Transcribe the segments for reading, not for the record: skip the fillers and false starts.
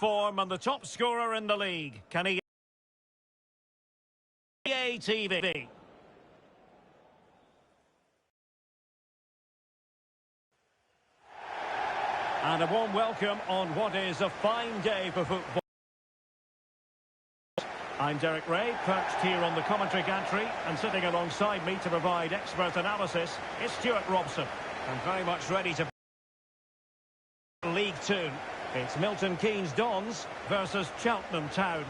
form and the top scorer in the league. Can he... TV. And a warm welcome on what is a fine day for football. I'm Derek Ray, perched here on the commentary gantry, and sitting alongside me to provide expert analysis is Stuart Robson. And very much ready to... League Two. It's Milton Keynes Dons versus Cheltenham Town.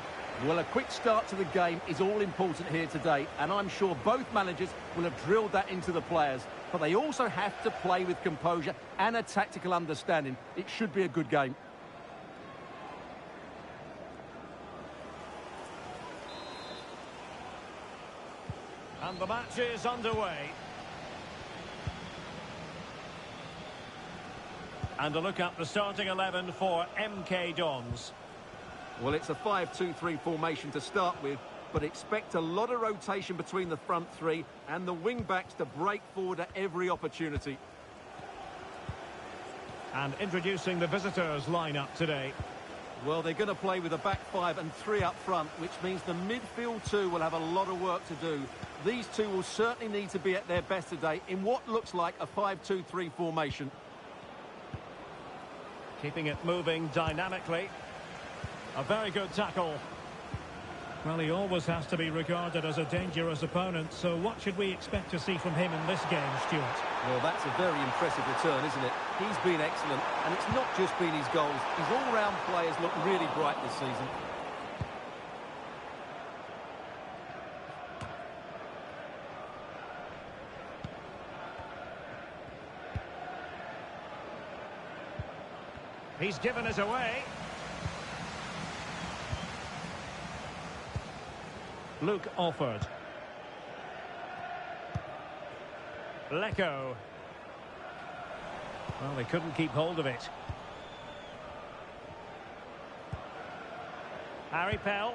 Well, a quick start to the game is all important here today, and I'm sure both managers will have drilled that into the players. But they also have to play with composure and a tactical understanding. It should be a good game. And the match is underway. And a look at the starting 11 for MKDONS. Well, it's a 5-2-3 formation to start with, but expect a lot of rotation between the front three and the wing-backs to break forward at every opportunity. And introducing the visitors' lineup today. Well, they're going to play with a back five and three up front, which means the midfield two will have a lot of work to do. These two will certainly need to be at their best today in what looks like a 5-2-3 formation. Keeping it moving dynamically. A very good tackle. Well, he always has to be regarded as a dangerous opponent, so what should we expect to see from him in this game, Stuart? Well, that's a very impressive return, isn't it? He's been excellent, and it's not just been his goals. His all-round players look really bright this season. He's given us away. Luke Offord. Lecco. Well, they couldn't keep hold of it. Harry Pell.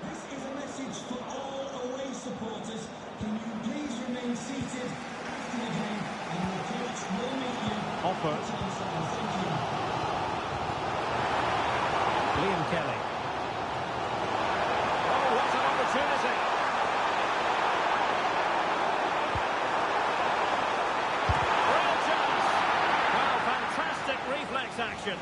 This is a message for all away supporters. Can you please remain seated after the game and the coach will meet you. Offord. Thank you. Liam Kelly. Oh, what an opportunity! Real chance! Well, fantastic reflex action.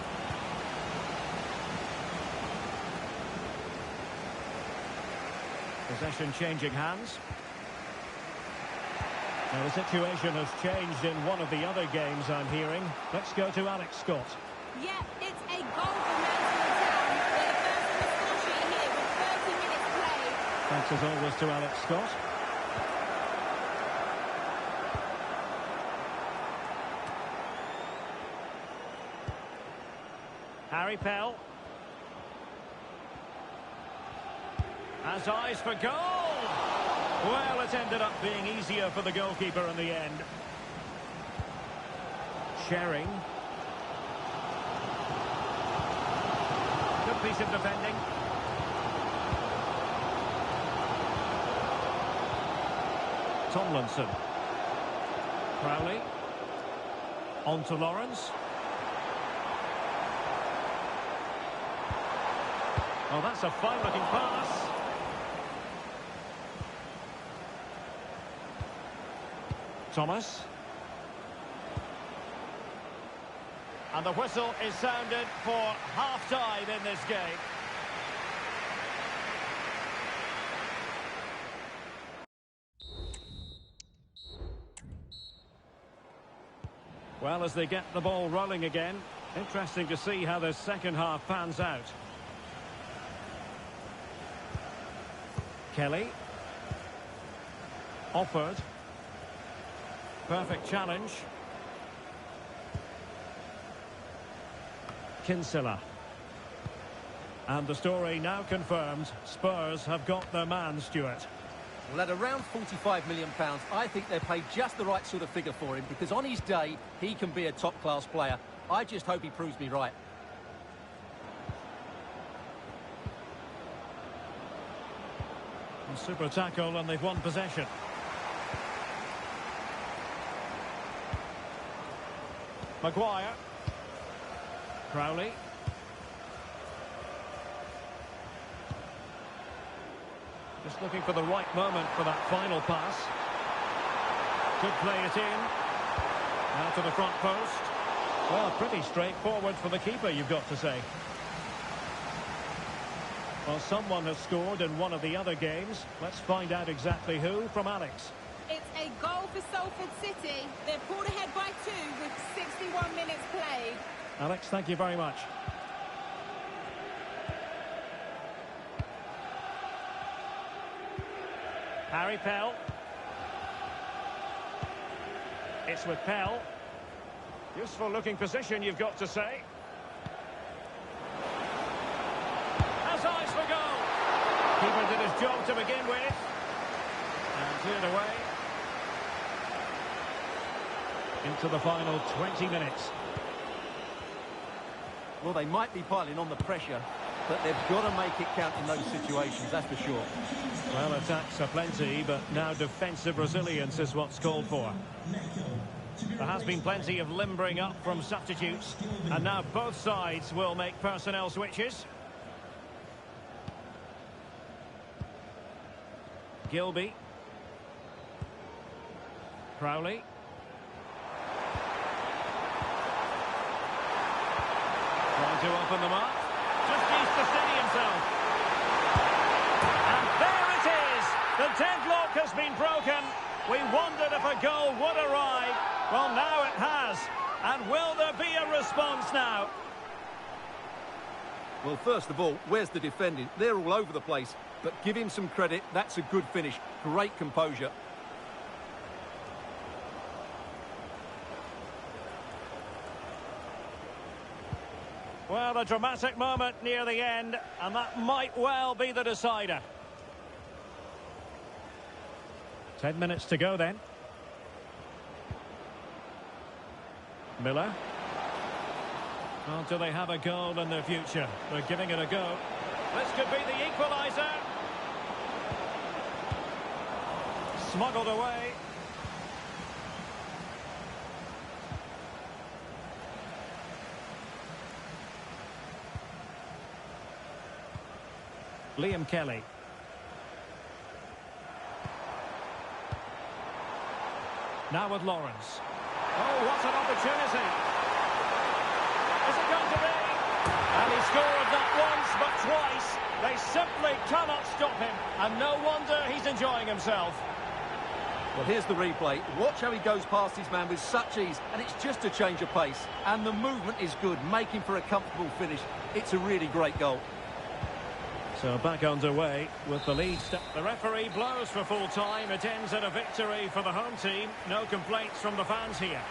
Possession changing hands. Now the situation has changed in one of the other games I'm hearing. Let's go to Alex Scott. Yeah, it's a goal for Milton Town. They're first on the score sheet here with 30 minutes played. Thanks as always to Alex Scott. Harry Pell. Has eyes for goal! Well, it ended up being easier for the goalkeeper in the end. Shering. Good piece of defending. Tomlinson. Crowley. On to Lawrence. Oh, that's a fine-looking pass. Thomas. And the whistle is sounded for half-time in this game. Well, as they get the ball rolling again, interesting to see how the second half pans out. Kelly. Offord. Perfect challenge. Kinsella. And the story now confirmed. Spurs have got their man, Stuart. Well, at around £45 million, I think they paid just the right sort of figure for him, because on his day, he can be a top-class player. I just hope he proves me right. A super tackle, and they've won possession. Maguire. Crowley. Just looking for the right moment for that final pass. Could play it in. Now to the front post. Well, pretty straightforward for the keeper, you've got to say. Well, someone has scored in one of the other games. Let's find out exactly who from Alex. It's a goal for Salford City. They're pulled ahead by 2 with 61 minutes played. Alex, thank you very much. Harry Pell. It's with Pell. Useful looking position, you've got to say. Has eyes for goal. Keeper did his job to begin with. And cleared away. Into the final 20 minutes. Well, they might be piling on the pressure, but they've got to make it count in those situations, that's for sure. Well, attacks are plenty, but now defensive resilience is what's called for. There has been plenty of limbering up from substitutes, and now both sides will make personnel switches. Gilby. Crowley. Trying to open them up. Just needs to steady himself. And there it is! The deadlock has been broken. We wondered if a goal would arrive. Well, now it has. And will there be a response now? Well, first of all, where's the defending? They're all over the place. But give him some credit. That's a good finish. Great composure. Well, a dramatic moment near the end, and that might well be the decider. 10 minutes to go then. Miller. Well, do they have a goal in their future? They're giving it a go. This could be the equaliser. Smuggled away. Liam Kelly. Now with Lawrence. Oh, what an opportunity. Is it going to be? And he scored not once, but twice. They simply cannot stop him. And no wonder he's enjoying himself. Well, here's the replay. Watch how he goes past his man with such ease. And it's just a change of pace. And the movement is good, making for a comfortable finish. It's a really great goal. So back underway with the lead. The referee blows for full time. It ends in a victory for the home team. No complaints from the fans here.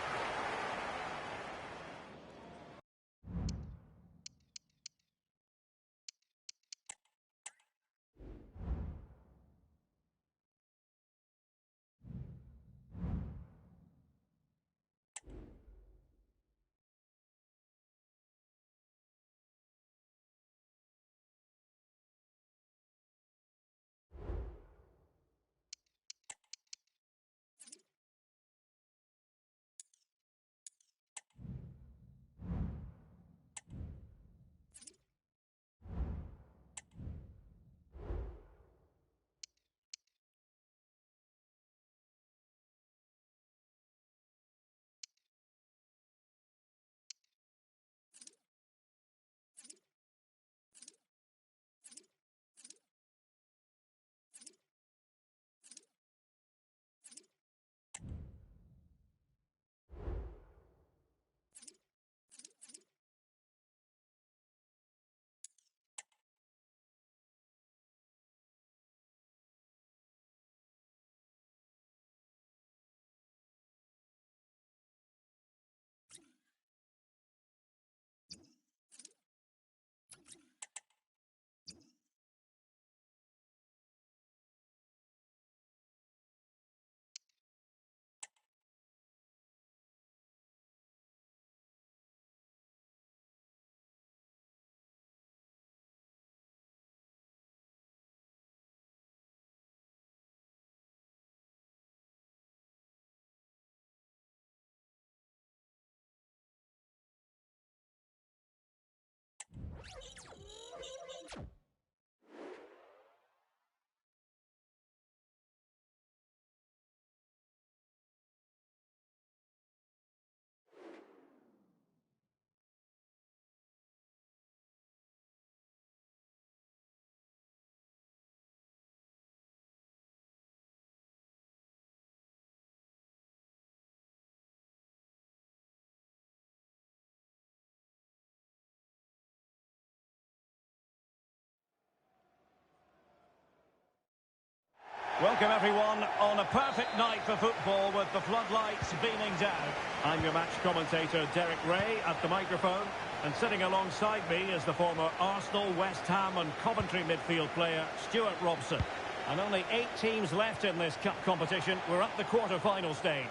Welcome everyone on a perfect night for football with the floodlights beaming down. I'm your match commentator Derek Ray at the microphone, and sitting alongside me is the former Arsenal, West Ham and Coventry midfield player Stuart Robson. And only 8 teams left in this cup competition. We're at the quarter-final stage.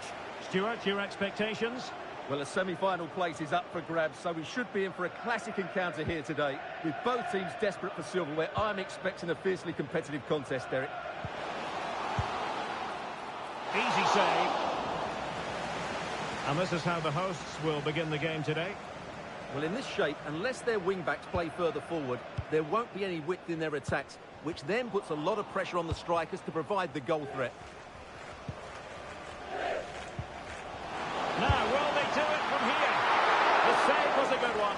Stuart, your expectations? Well, a semi-final place is up for grabs, so we should be in for a classic encounter here today. With both teams desperate for silverware, I'm expecting a fiercely competitive contest, Derek. Easy save. And this is how the hosts will begin the game today. Well, in this shape, unless their wing-backs play further forward, there won't be any width in their attacks, which then puts a lot of pressure on the strikers to provide the goal threat. Now, will they do it from here? The save was a good one.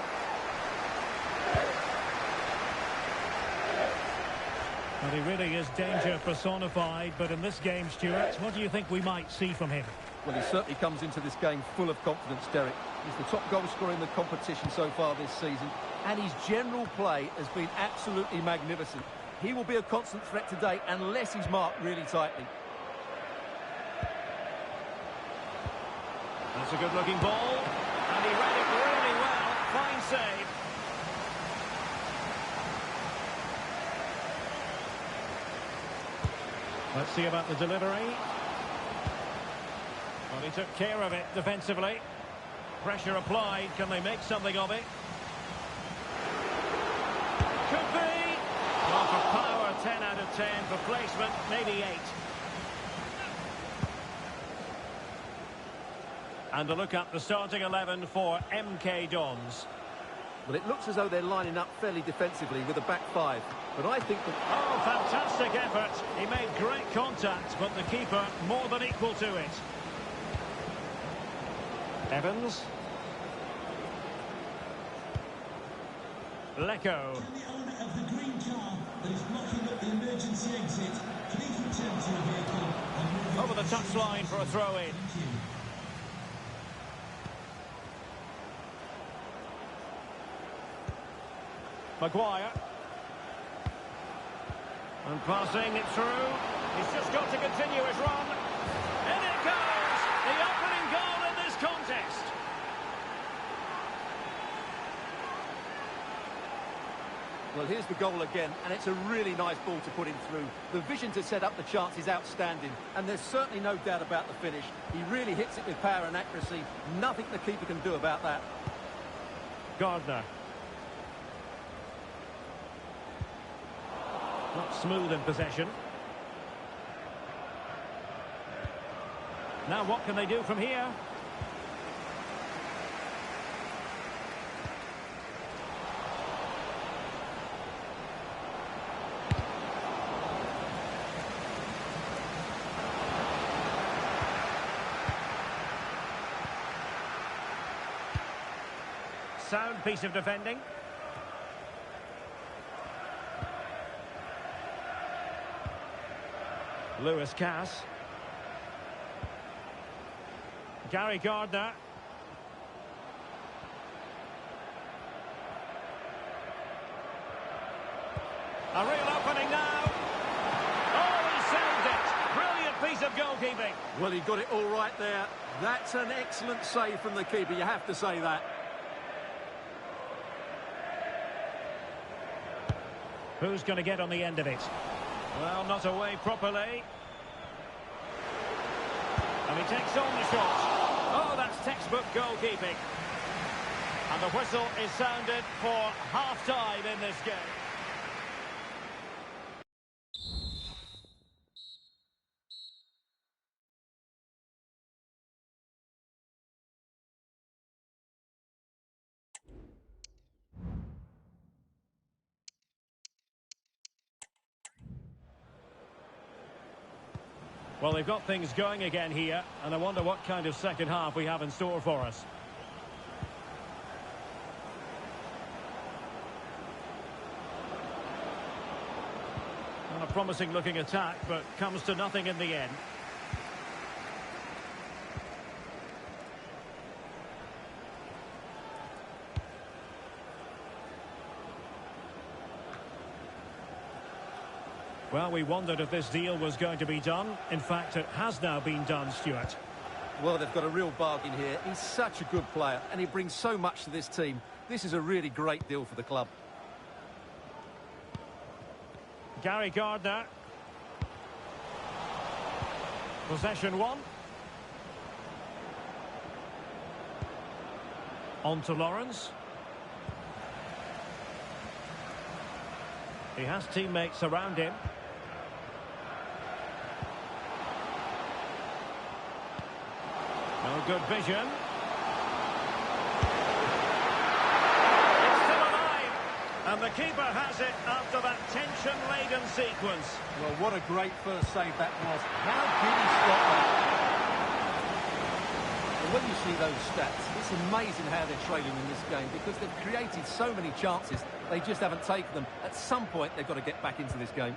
Well, he really is danger personified, but in this game, Stuart, what do you think we might see from him? Well, he certainly comes into this game full of confidence, Derek. He's the top goal scorer in the competition so far this season, and his general play has been absolutely magnificent. He will be a constant threat today unless he's marked really tightly. That's a good-looking ball, and he read it really well. Fine save. Let's see about the delivery. Well, he took care of it defensively. Pressure applied. Can they make something of it? Could be. Well, for power, 10 out of 10. For placement, maybe 8. And a look at the starting 11 for MKDONS. Well, it looks as though they're lining up fairly defensively with a back 5. But I think that... Oh, fantastic effort. He made great contact, but the keeper more than equal to it. Evans. Lecco. Can the owner of the green car that is blocking up the emergency exit please return to your vehicle and move Over the touchline for a throw-in. Thank you. Maguire. And passing it through. He's just got to continue his run. And it goes! The opening goal in this contest. Well, here's the goal again, and it's a really nice ball to put him through. The vision to set up the chance is outstanding, and there's certainly no doubt about the finish. He really hits it with power and accuracy. Nothing the keeper can do about that. Gardner. Not smooth in possession. Now what can they do from here? Sound piece of defending. Lewis Cass. Gary Gardner. A real opening now. Oh, he saved it. Brilliant piece of goalkeeping. Well, he got it all right there. That's an excellent save from the keeper, you have to say that. Who's going to get on the end of it? Well, not away properly. And he takes on the shot. Oh, that's textbook goalkeeping. And the whistle is sounded for half-time in this game. Well, they've got things going again here, and I wonder what kind of second half we have in store for us. Well, a promising-looking attack, but comes to nothing in the end. Well, we wondered if this deal was going to be done. In fact, it has now been done, Stuart. Well, they've got a real bargain here. He's such a good player, and he brings so much to this team. This is a really great deal for the club. Gary Gardner. Possession one. On to Lawrence. He has teammates around him. No good vision. It's still alive. And the keeper has it after that tension-laden sequence. Well, what a great first save that was. How did he stop that? And when you see those stats, it's amazing how they're trailing in this game because they've created so many chances, they just haven't taken them. At some point, they've got to get back into this game.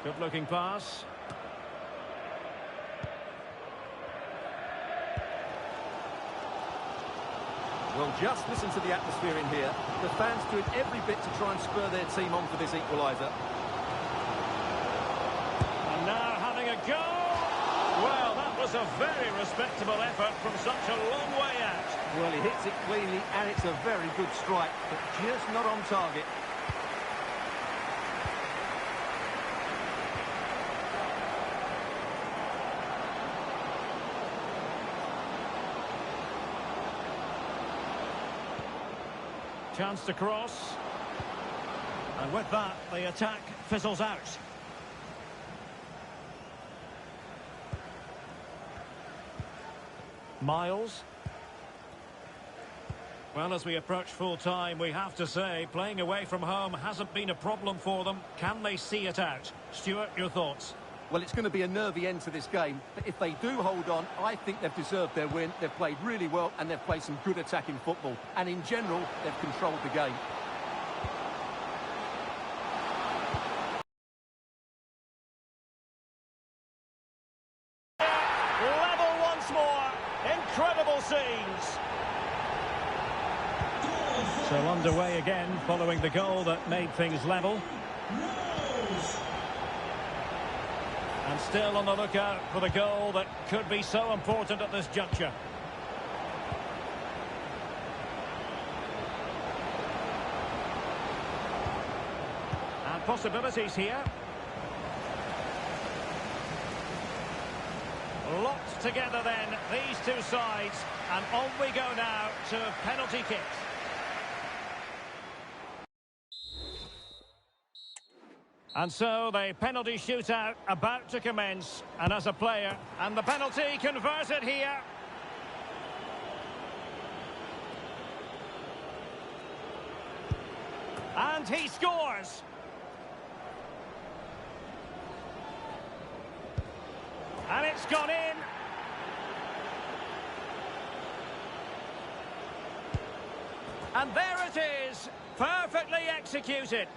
Good-looking pass. Well, just listen to the atmosphere in here. The fans doing every bit to try and spur their team on for this equaliser. And now having a go. Well, that was a very respectable effort from such a long way out. Well, he hits it cleanly, and it's a very good strike, but just not on target. Chance to cross. And with that, the attack fizzles out. Miles. Well, as we approach full time, we have to say, playing away from home hasn't been a problem for them. Can they see it out? Stuart, your thoughts? Well, it's going to be a nervy end to this game, but if they do hold on, I think they've deserved their win. They've played really well, and they've played some good attacking football. And in general, they've controlled the game. Level once more. Incredible scenes. So underway again, following the goal that made things level. And still on the lookout for the goal that could be so important at this juncture. And possibilities here. Locked together then, these two sides. And on we go now to penalty kicks. And so the penalty shootout about to commence. And as a player, and the penalty converted here. And he scores. And it's gone in. And there it is, perfectly executed.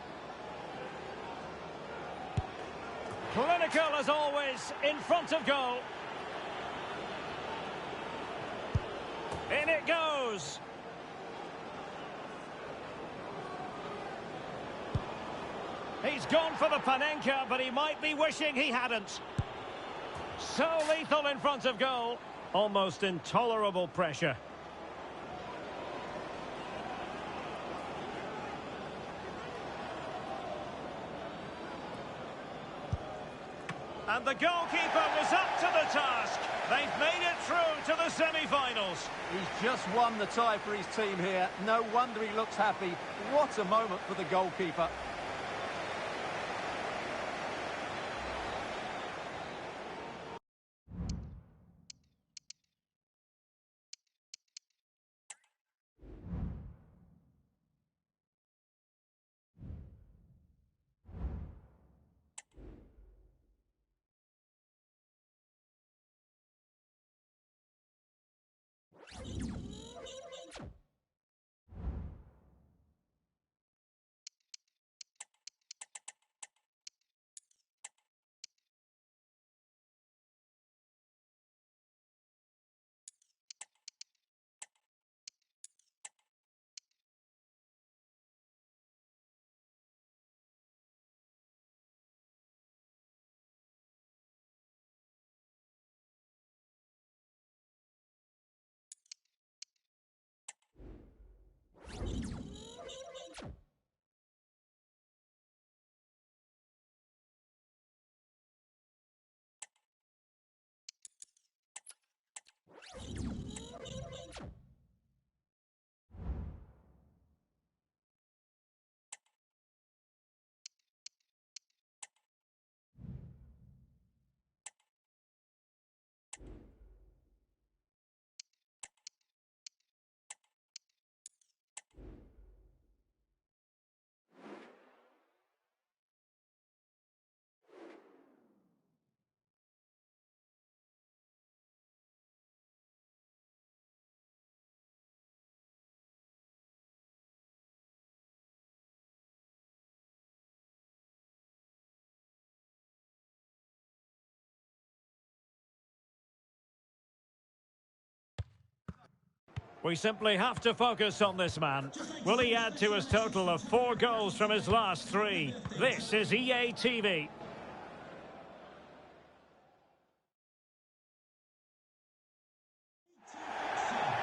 Clinical as always, in front of goal. In it goes. He's gone for the Panenka, but he might be wishing he hadn't. So lethal in front of goal. Almost intolerable pressure. And the goalkeeper was up to the task. They've made it through to the semi-finals. He's just won the tie for his team here. No wonder he looks happy. What a moment for the goalkeeper. We simply have to focus on this man. Will he add to his total of 4 goals from his last 3? This is EA TV.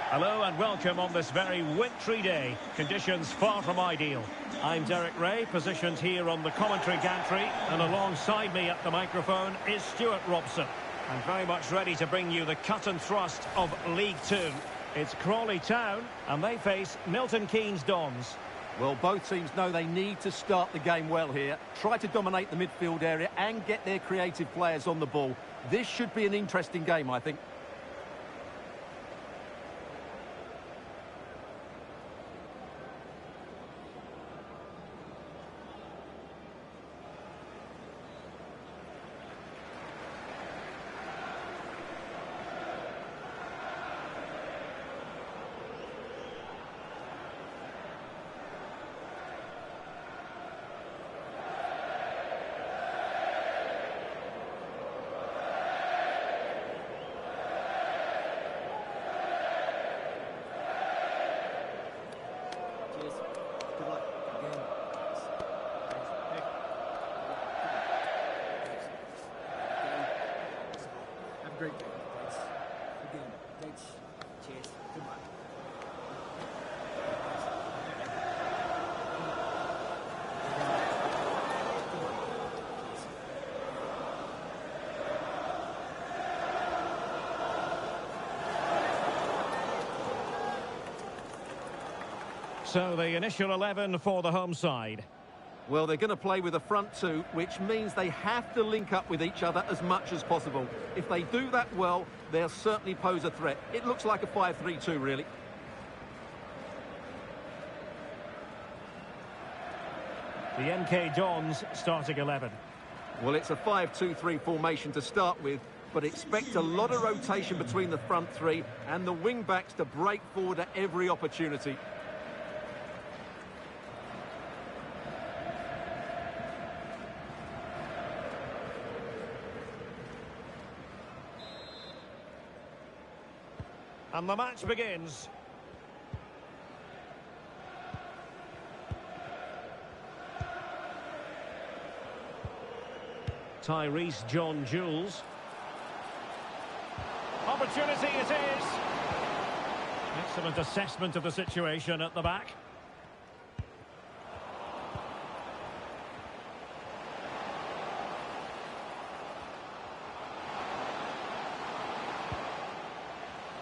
Hello and welcome on this very wintry day. Conditions far from ideal. I'm Derek Ray, positioned here on the commentary gantry, and alongside me at the microphone is Stuart Robson. I'm very much ready to bring you the cut and thrust of League Two. It's Crawley Town, and they face Milton Keynes Dons. Well, both teams know they need to start the game well here. Try to dominate the midfield area and get their creative players on the ball. This should be an interesting game, I think. Great game. Thanks. Good game. Thanks. Cheers. Good luck. So the initial 11 for the home side. Well, they're going to play with a front two, which means they have to link up with each other as much as possible. If they do that well, they'll certainly pose a threat. It looks like a 5-3-2, really. The MKDONS starting 11. Well, it's a 5-2-3 formation to start with, but expect a lot of rotation between the front three and the wing-backs to break forward at every opportunity. And the match begins. Tyrese John Jules. Opportunity it is. Excellent assessment of the situation at the back.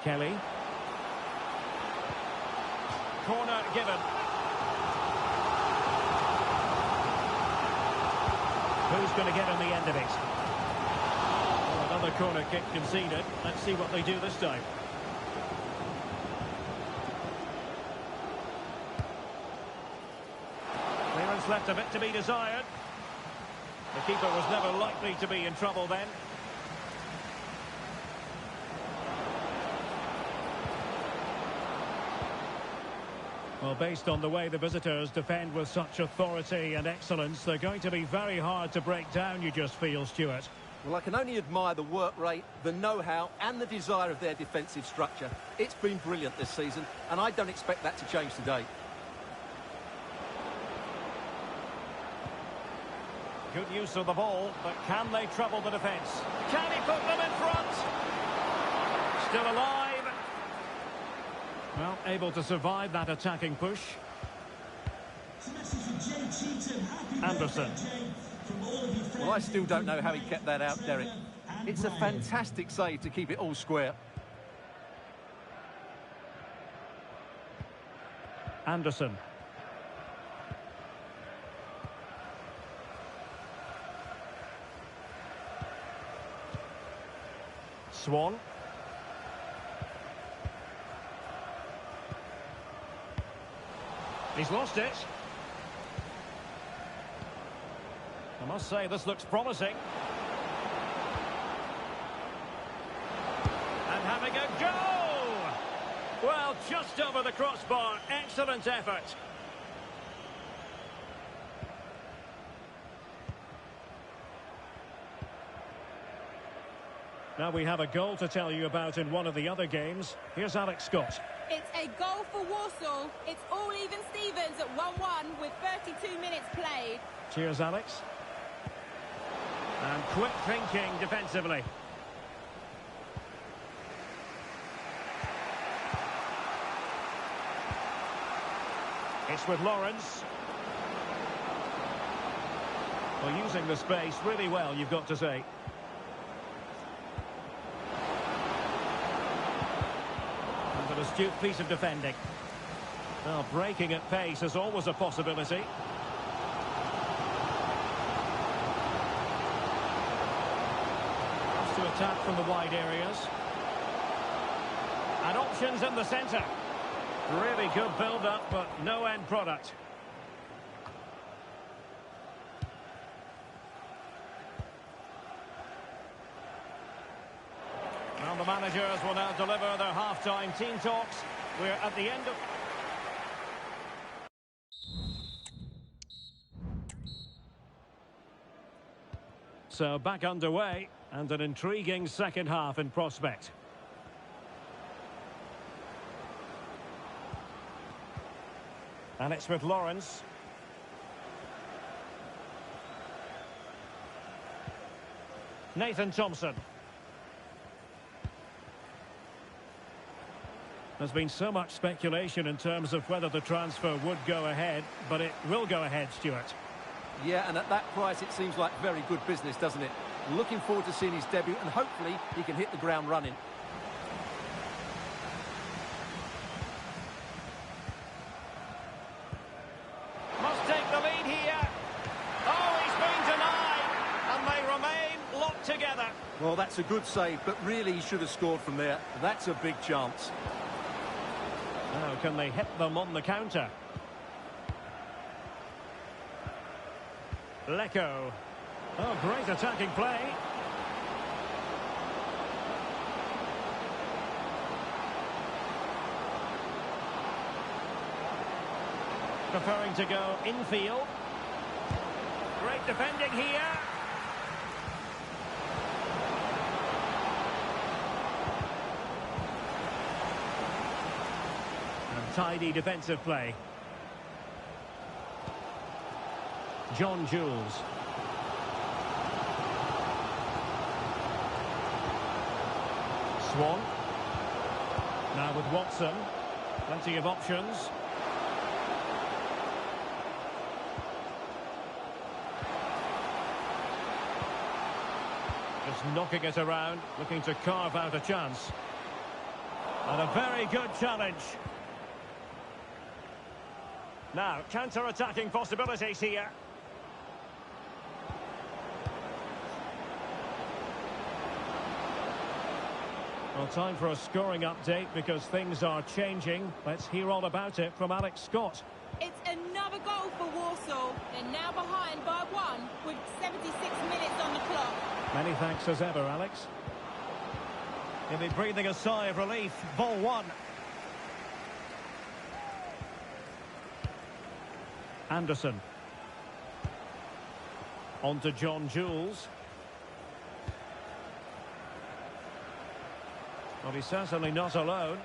Kelly. Corner given. Who's going to get on the end of it? Well, another corner kick conceded. Let's see what they do this time. Clearance left a bit to be desired. The keeper was never likely to be in trouble then. Well, based on the way the visitors defend with such authority and excellence, they're going to be very hard to break down, you just feel, Stuart. Well, I can only admire the work rate, the know-how and the desire of their defensive structure. It's been brilliant this season, and I don't expect that to change today. Good use of the ball, but can they trouble the defence? Can he put them in front? Still alive. Well, able to survive that attacking push. Anderson. Well, I still don't know how he kept that out, Derek. It's a fantastic save to keep it all square. Anderson. Swan. He's lost it. I must say, this looks promising. And having a go! Well, just over the crossbar. Excellent effort. Now we have a goal to tell you about in one of the other games. Here's Alex Scott. It's a goal for Warsaw. It's all even Stevens at 1-1 with 32 minutes played. Cheers, Alex. And quick thinking defensively. It's with Lawrence. Well, using the space really well, you've got to say. And an astute piece of defending. Well, breaking at pace is always a possibility. Has to attack from the wide areas. And options in the centre. Really good build-up, but no end product. Well, the managers will now deliver their half-time team talks. We're at the end of... So back underway, and an intriguing second half in prospect. And it's with Lawrence. Nathan Thompson. There's been so much speculation in terms of whether the transfer would go ahead, but it will go ahead, Stuart. Yeah, and at that price it seems like very good business, doesn't it? Looking forward to seeing his debut, and hopefully he can hit the ground running. Must take the lead here. Oh, he's been denied, and they remain locked together. Well, that's a good save, but really he should have scored from there. That's a big chance. Now, can they hit them on the counter? Lecco. Oh, great attacking play. Preferring to go infield. Great defending here. And tidy defensive play. John Jules. Swan. Now with Watson. Plenty of options. Just knocking it around, looking to carve out a chance. And a very good challenge. Now, counter-attacking possibilities here. Well, time for a scoring update because things are changing. Let's hear all about it from Alex Scott. It's another goal for Warsaw. They're now behind by 1 with 76 minutes on the clock. Many thanks as ever, Alex. He'll be breathing a sigh of relief. Ball 1. Anderson. On to John Jules. Well, he's certainly not alone.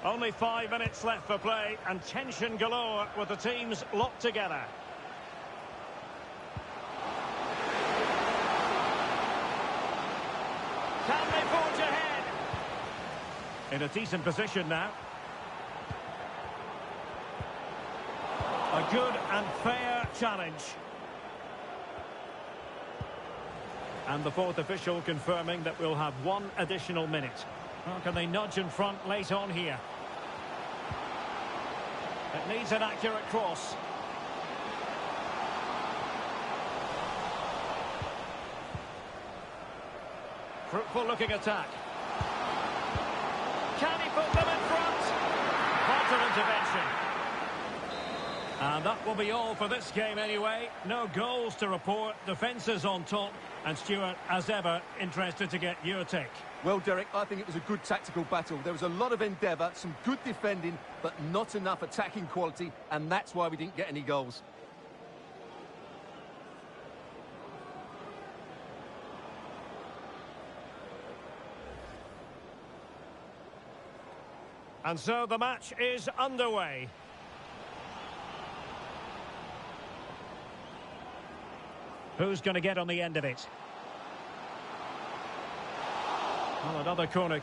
Only 5 minutes left for play, and tension galore with the teams locked together. Can they forge ahead? In a decent position now. A good and fair challenge. And the fourth official confirming that we'll have 1 additional minute. Well, can they nudge in front late on here? It needs an accurate cross. Fruitful looking attack. Can he put them in front? Vital intervention. And that will be all for this game anyway. No goals to report. Defences on top. And Stuart, as ever, interested to get your take. Well, Derek, I think it was a good tactical battle. There was a lot of endeavour, some good defending, but not enough attacking quality, and that's why we didn't get any goals. And so the match is underway. Who's going to get on the end of it? Well, another corner.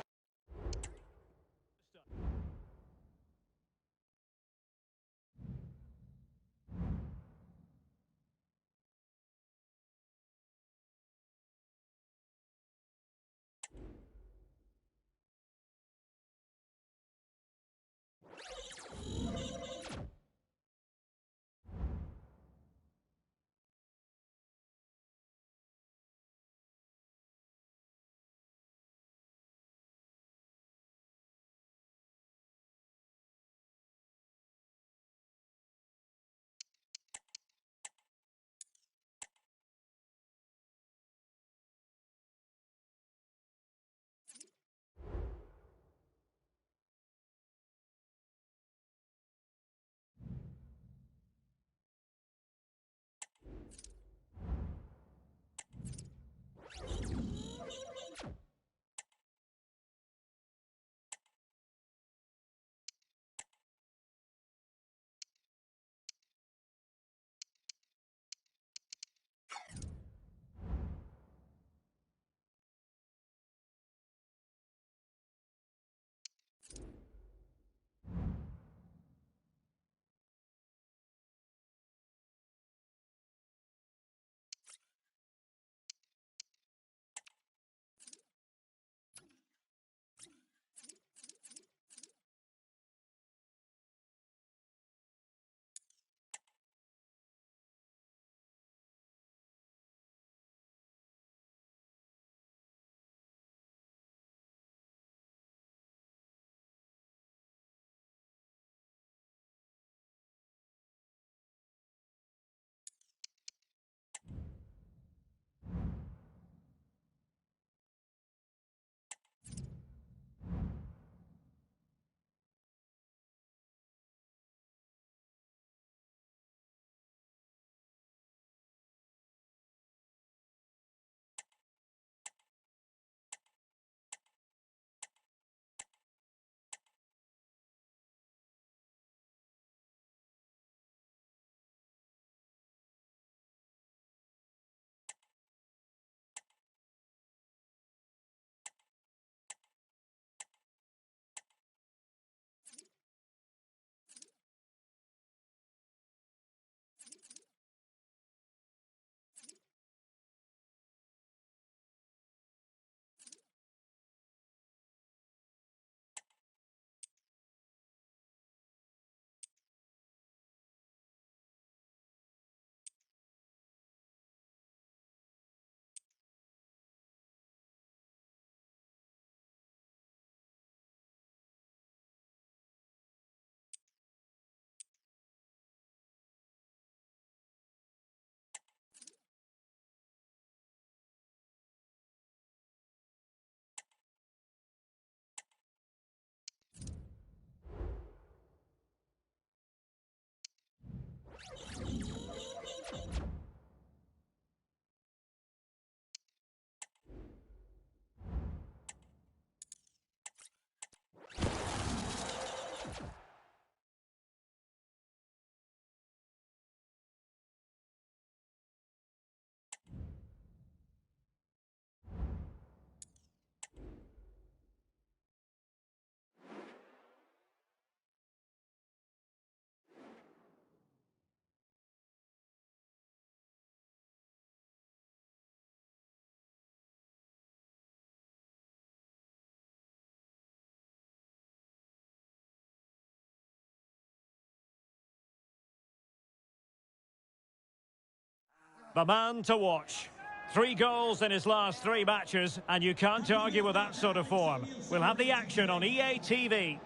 The man to watch. 3 goals in his last 3 matches, and you can't argue with that sort of form. We'll have the action on EA TV.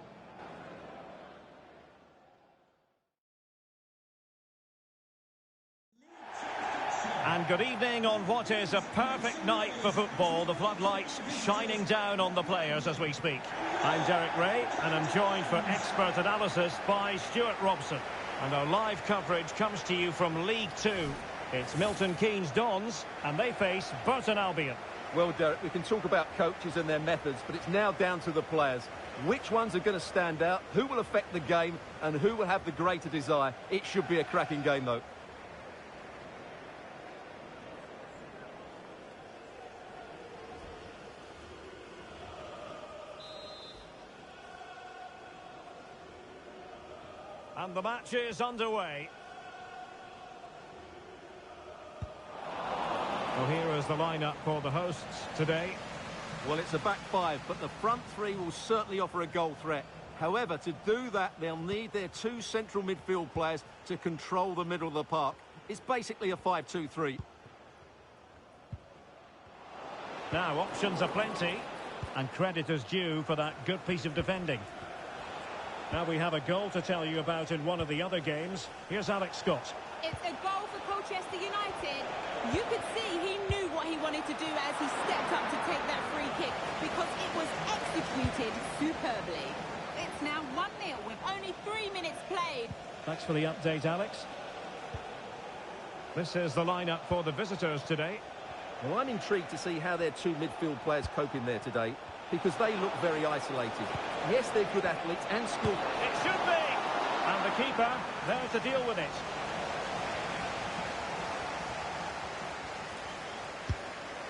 And good evening on what is a perfect night for football. The floodlights shining down on the players as we speak. I'm Derek Ray, and I'm joined for expert analysis by Stuart Robson. And our live coverage comes to you from League 2. It's Milton Keynes Dons, and they face Burton Albion. Well, Derek, we can talk about coaches and their methods, but it's now down to the players. Which ones are going to stand out, who will affect the game, and who will have the greater desire? It should be a cracking game, though. And the match is underway. Well, here is the lineup for the hosts today. Well, it's a back five, but the front three will certainly offer a goal threat. However, to do that, they'll need their two central midfield players to control the middle of the park. It's basically a 5-2-3. Now, options are plenty, and credit is due for that good piece of defending. Now we have a goal to tell you about in one of the other games. Here's Alex Scott. It's a goal for Colchester United. You could see he knew what he wanted to do as he stepped up to take that free kick because it was executed superbly. It's now 1-0 with only 3 minutes played. Thanks for the update, Alex. This is the lineup for the visitors today. Well, I'm intrigued to see how their two midfield players cope in there today, because they look very isolated. Yes, they're good athletes and skilled. It should be! And the keeper there to deal with it.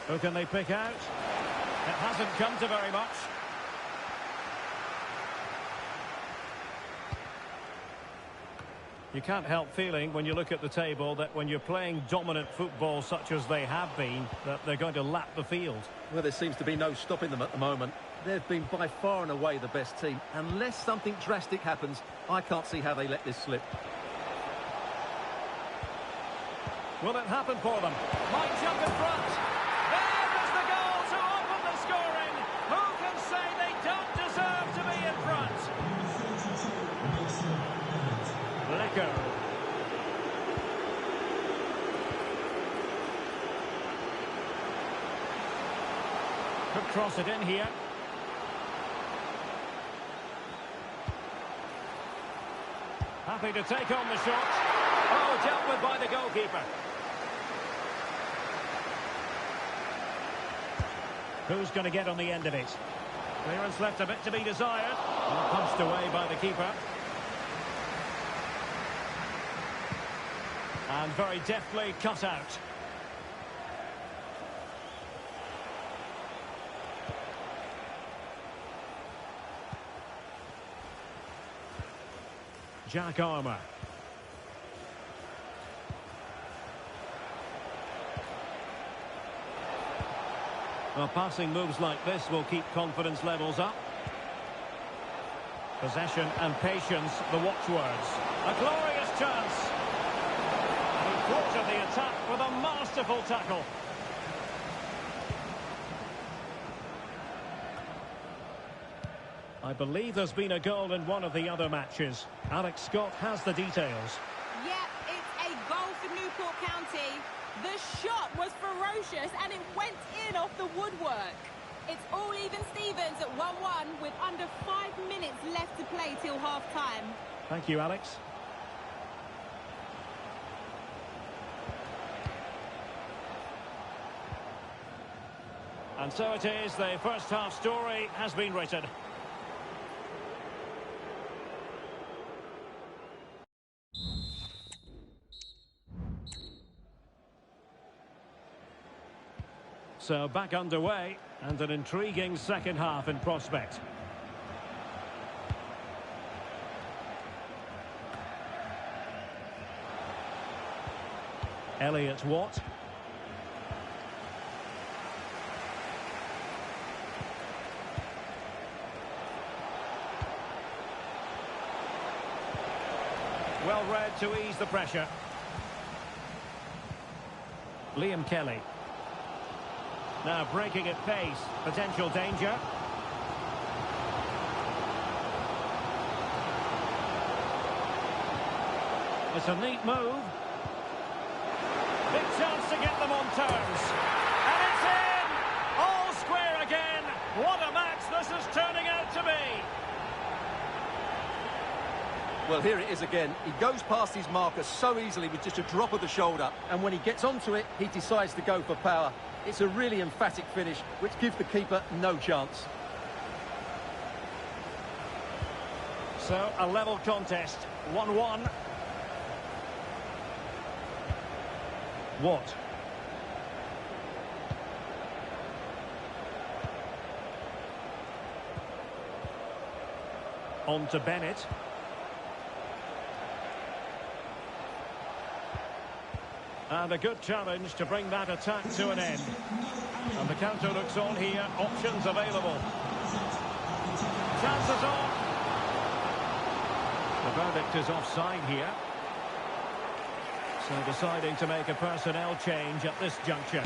Who can they pick out? It hasn't come to very much. You can't help feeling when you look at the table that when you're playing dominant football such as they have been, that they're going to lap the field. Well, there seems to be no stopping them at the moment. They've been by far and away the best team. Unless something drastic happens, I can't see how they let this slip. Will it happen for them? Might jump in front. There is the goal to open the scoring. Who can say they don't deserve to be in front? Lecker. Could cross it in here. Happy to take on the shot. Oh, dealt with by the goalkeeper. Who's going to get on the end of it? Clearance left a bit to be desired. Well, punched away by the keeper. And very deftly cut out. Jack Armour. Well, passing moves like this will keep confidence levels up. Possession and patience, the watchwords. A glorious chance. He thwarted the attack with a masterful tackle. I believe there's been a goal in one of the other matches. Alex Scott has the details. Yep, it's a goal for Newport County. The shot was ferocious and it went in off the woodwork. It's all even Stevens at 1-1 with under 5 minutes left to play till half-time. Thank you, Alex. And so it is, the first half story has been written. So back underway, and an intriguing second half in prospect. Elliott Watt. Well read to ease the pressure. Liam Kelly. Now breaking at pace, potential danger. It's a neat move. Big chance to get them on terms. And it's in! All square again. What a match this is turning out to be. Well, here it is again. He goes past his marker so easily with just a drop of the shoulder. And when he gets onto it, he decides to go for power. It's a really emphatic finish, which gives the keeper no chance. So, a level contest, 1-1. What? On to Bennett. And a good challenge to bring that attack to an end. And the counter looks on here, options available. Chances on. The verdict is offside here. So deciding to make a personnel change at this juncture.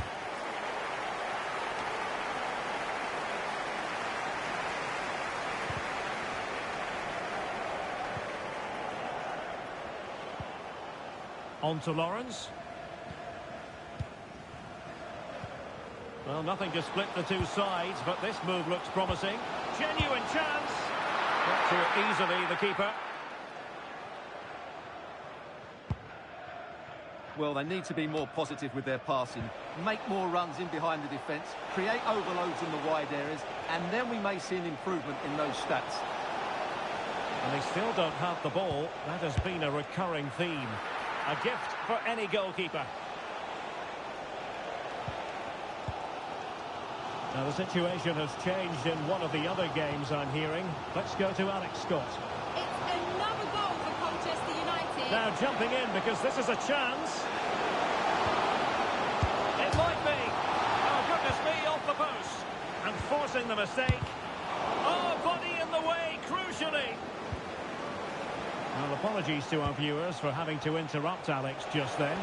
On to Lawrence. Well, nothing to split the two sides, but this move looks promising. Genuine chance. Got to easily, the keeper. Well, they need to be more positive with their passing, make more runs in behind the defence, create overloads in the wide areas, and then we may see an improvement in those stats. And they still don't have the ball. That has been a recurring theme. A gift for any goalkeeper. Now the situation has changed in one of the other games, I'm hearing. Let's go to Alex Scott. It's another goal for Colchester United. Now jumping in because this is a chance. It might be. Oh, goodness me, off the post. And forcing the mistake. Oh, body in the way, crucially. Well, apologies to our viewers for having to interrupt Alex just then.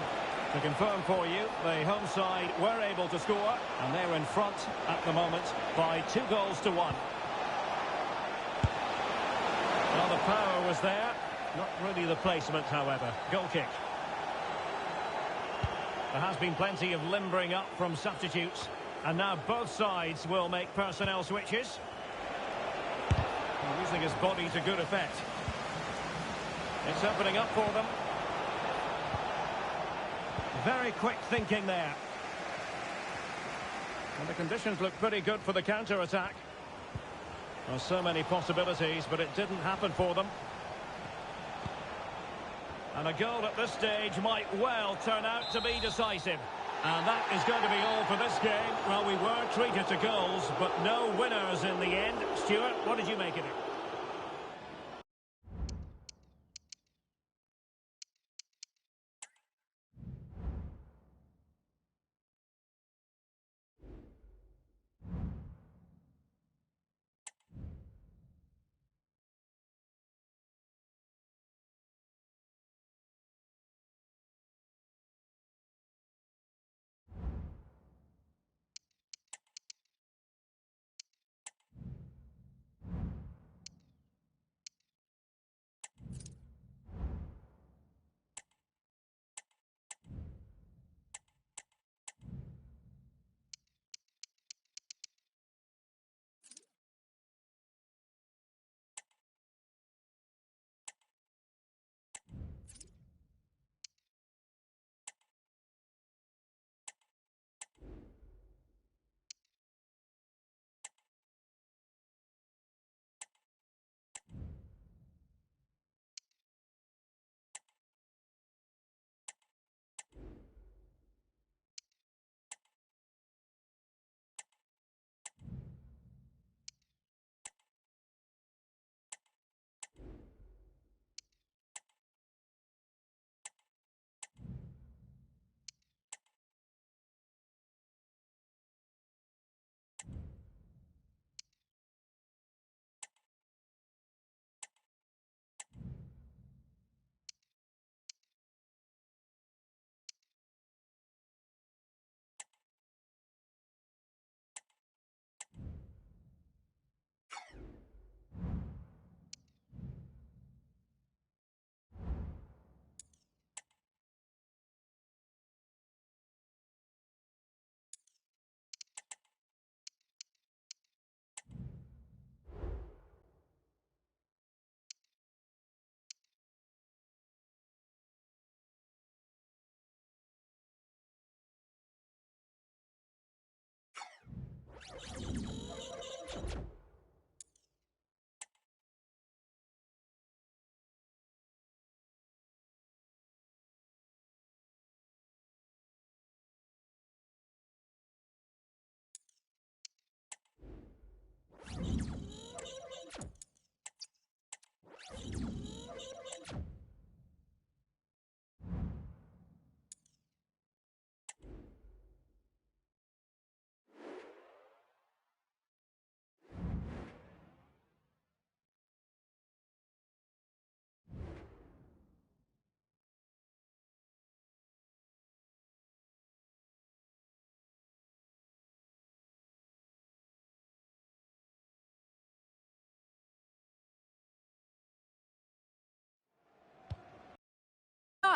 To confirm for you, the home side were able to score, and they're in front at the moment by 2-1. Well, the power was there. Not really the placement, however. Goal kick. There has been plenty of limbering up from substitutes, and now both sides will make personnel switches. Well, using his body to good effect. It's opening up for them. Very quick thinking there. And the conditions look pretty good for the counter-attack. Well, so many possibilities, but it didn't happen for them. And a goal at this stage might well turn out to be decisive. And that is going to be all for this game. Well, we were treated to goals, but no winners in the end. Stuart, what did you make of it?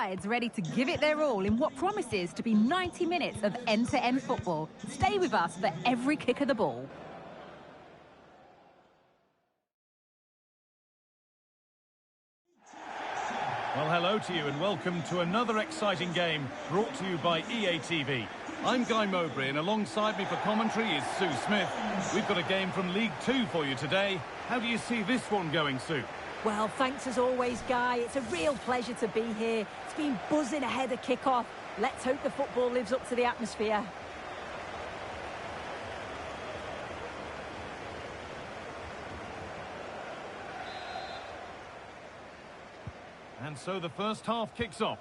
sides ready to give it their all in what promises to be 90 minutes of end-to-end football. Stay with us for every kick of the ball. Well, hello to you and welcome to another exciting game brought to you by EA TV. I'm Guy Mowbray and alongside me for commentary is Sue Smith. We've got a game from League Two for you today. How do you see this one going, Sue? Well, thanks as always, Guy. It's a real pleasure to be here. It's been buzzing ahead of kick-off. Let's hope the football lives up to the atmosphere. And so the first half kicks off.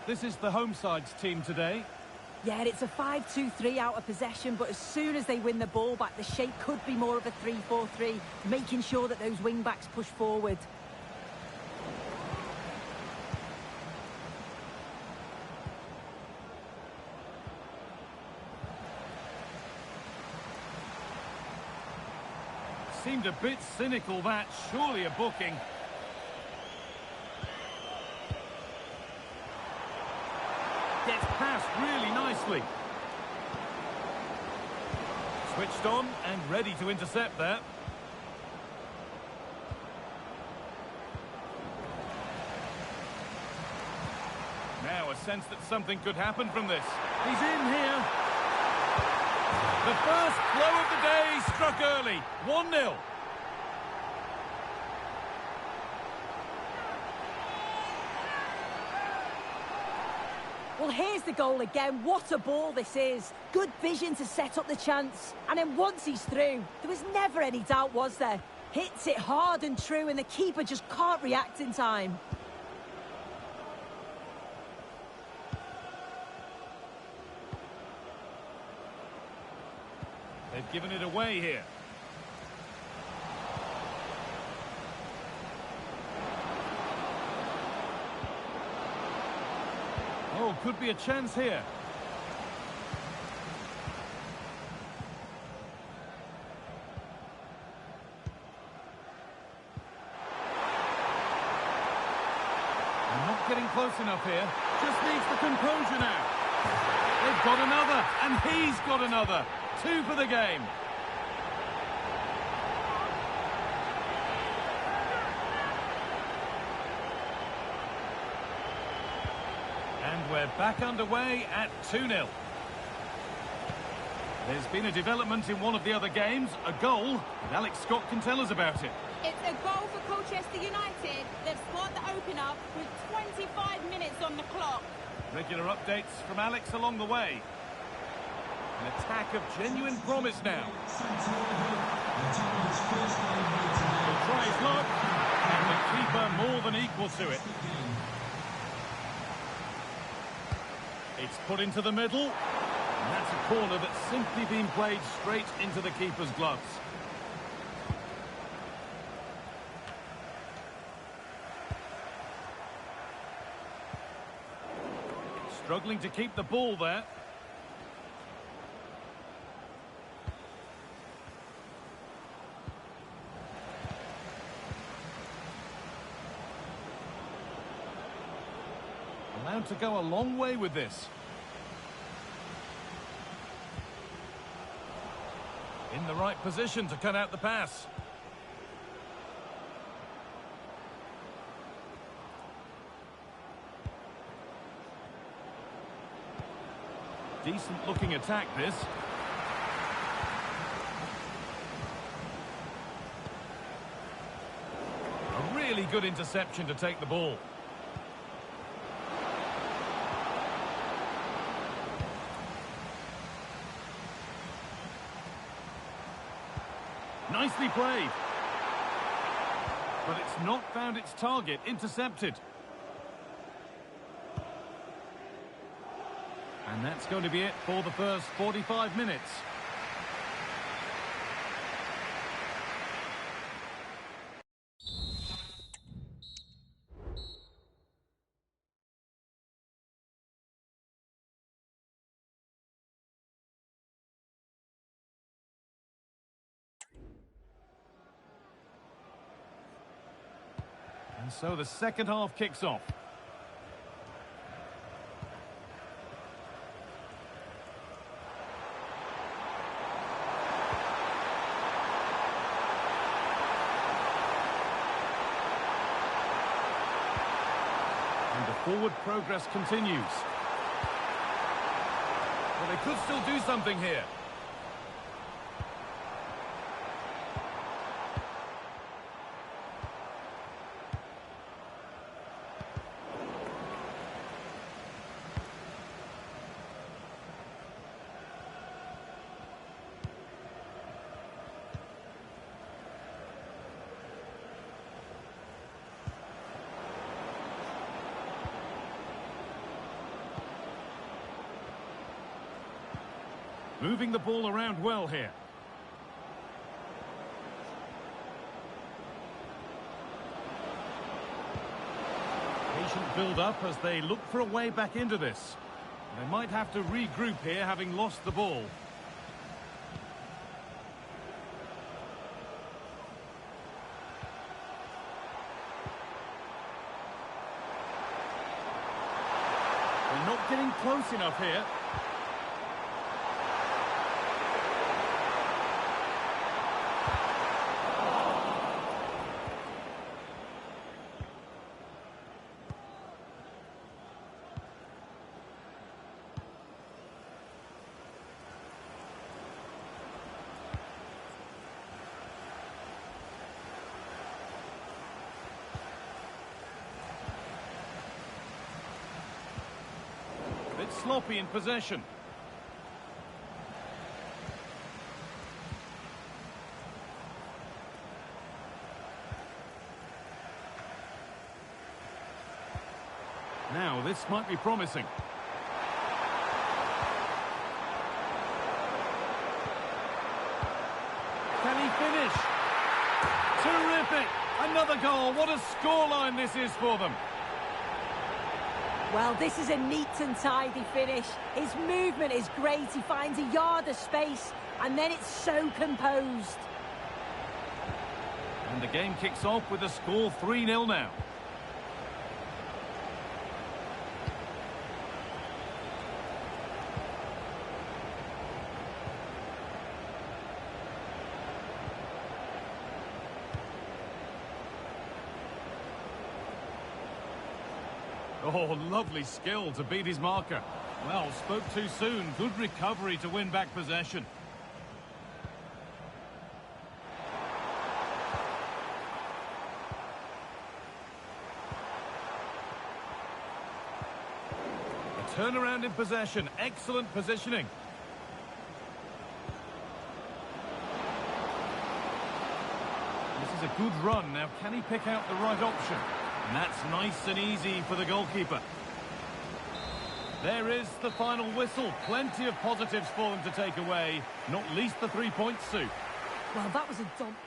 This is the home side's team today. Yeah, it's a 5-2-3 out of possession, but as soon as they win the ball back, the shape could be more of a 3-4-3, making sure that those wing-backs push forward. Seemed a bit cynical, that. Surely a booking. Gets past really nicely. Switched on and ready to intercept there. Now a sense that something could happen from this. He's in here. The first blow of the day struck early. 1-0. Well, here's the goal again. What a ball this is. Good vision to set up the chance. And then once he's through, there was never any doubt, was there? Hits it hard and true, and the keeper just can't react in time. They've given it away here. Oh, could be a chance here. They're not getting close enough here. Just needs the composure now. They've got another, and he's got another. 2 for the game. And we're back underway at 2-0. There's been a development in one of the other games, a goal, and Alex Scott can tell us about it. It's a goal for Colchester United. They've scored the opener with 25 minutes on the clock. Regular updates from Alex along the way. An attack of genuine promise now. He'll try his luck, and the keeper more than equal to it. It's put into the middle, and that's a corner that's simply been played straight into the keeper's gloves. Struggling to keep the ball there. Allowed to go a long way with this. In the right position to cut out the pass. Decent looking attack, this. A really good interception to take the ball. Nicely played. But it's not found its target. Intercepted. And that's going to be it for the first 45 minutes. And so the second half kicks off. And the forward progress continues. Well, they could still do something here. Moving the ball around well here. Patient build-up as they look for a way back into this. They might have to regroup here, having lost the ball. They're not getting close enough here. Sloppy in possession. Now this might be promising. Can he finish? Terrific! Another goal. What a scoreline this is for them. Well, this is a neat and tidy finish. His movement is great. He finds a yard of space, and then it's so composed. And the game kicks off with a score 3-0 now. Oh, lovely skill to beat his marker. Well, spoke too soon. Good recovery to win back possession. A turnaround in possession. Excellent positioning. This is a good run. Now, can he pick out the right option? And that's nice and easy for the goalkeeper. There is the final whistle. Plenty of positives for them to take away, not least the 3 points, Sue. Well, that was a dump.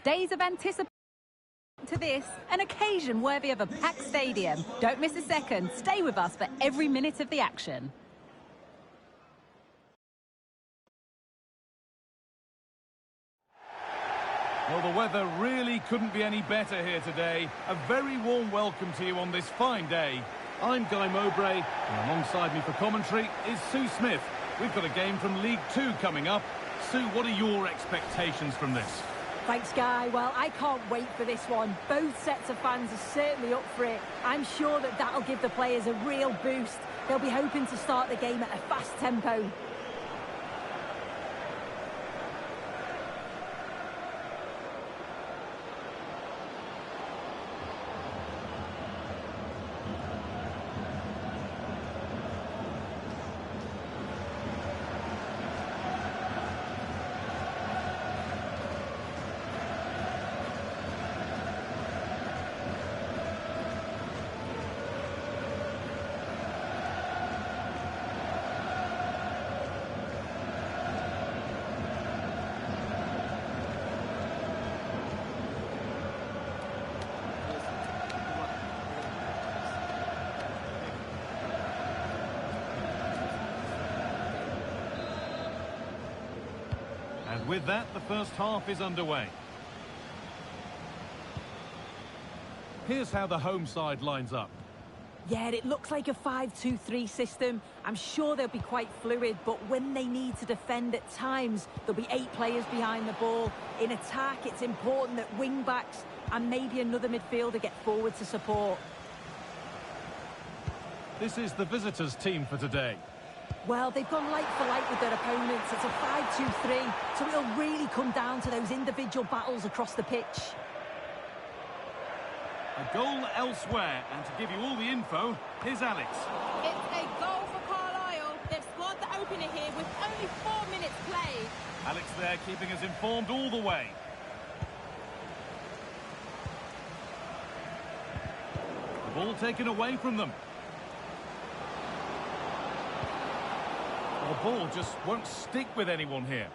Days of anticipation to this, an occasion worthy of a packed stadium. Don't miss a second. Stay with us for every minute of the action. Well, the weather really couldn't be any better here today. A very warm welcome to you on this fine day. I'm Guy Mowbray, and alongside me for commentary is Sue Smith. We've got a game from League Two coming up. Sue, what are your expectations from this? Thanks, Guy. Well, I can't wait for this one. Both sets of fans are certainly up for it. I'm sure that that'll give the players a real boost. They'll be hoping to start the game at a fast tempo. And with that, the first half is underway. Here's how the home side lines up. Yeah, it looks like a 5-2-3 system. I'm sure they'll be quite fluid, but when they need to defend at times, there'll be 8 players behind the ball. In attack, it's important that wing-backs and maybe another midfielder get forward to support. This is the visitors' team for today. Well, they've gone light for light with their opponents. It's a 5-2-3, so it'll really come down to those individual battles across the pitch. A goal elsewhere, and to give you all the info, here's Alex. It's a goal for Carlisle. They've scored the opener here with only 4 minutes played. Alex there keeping us informed all the way. The ball taken away from them. The ball just won't stick with anyone here.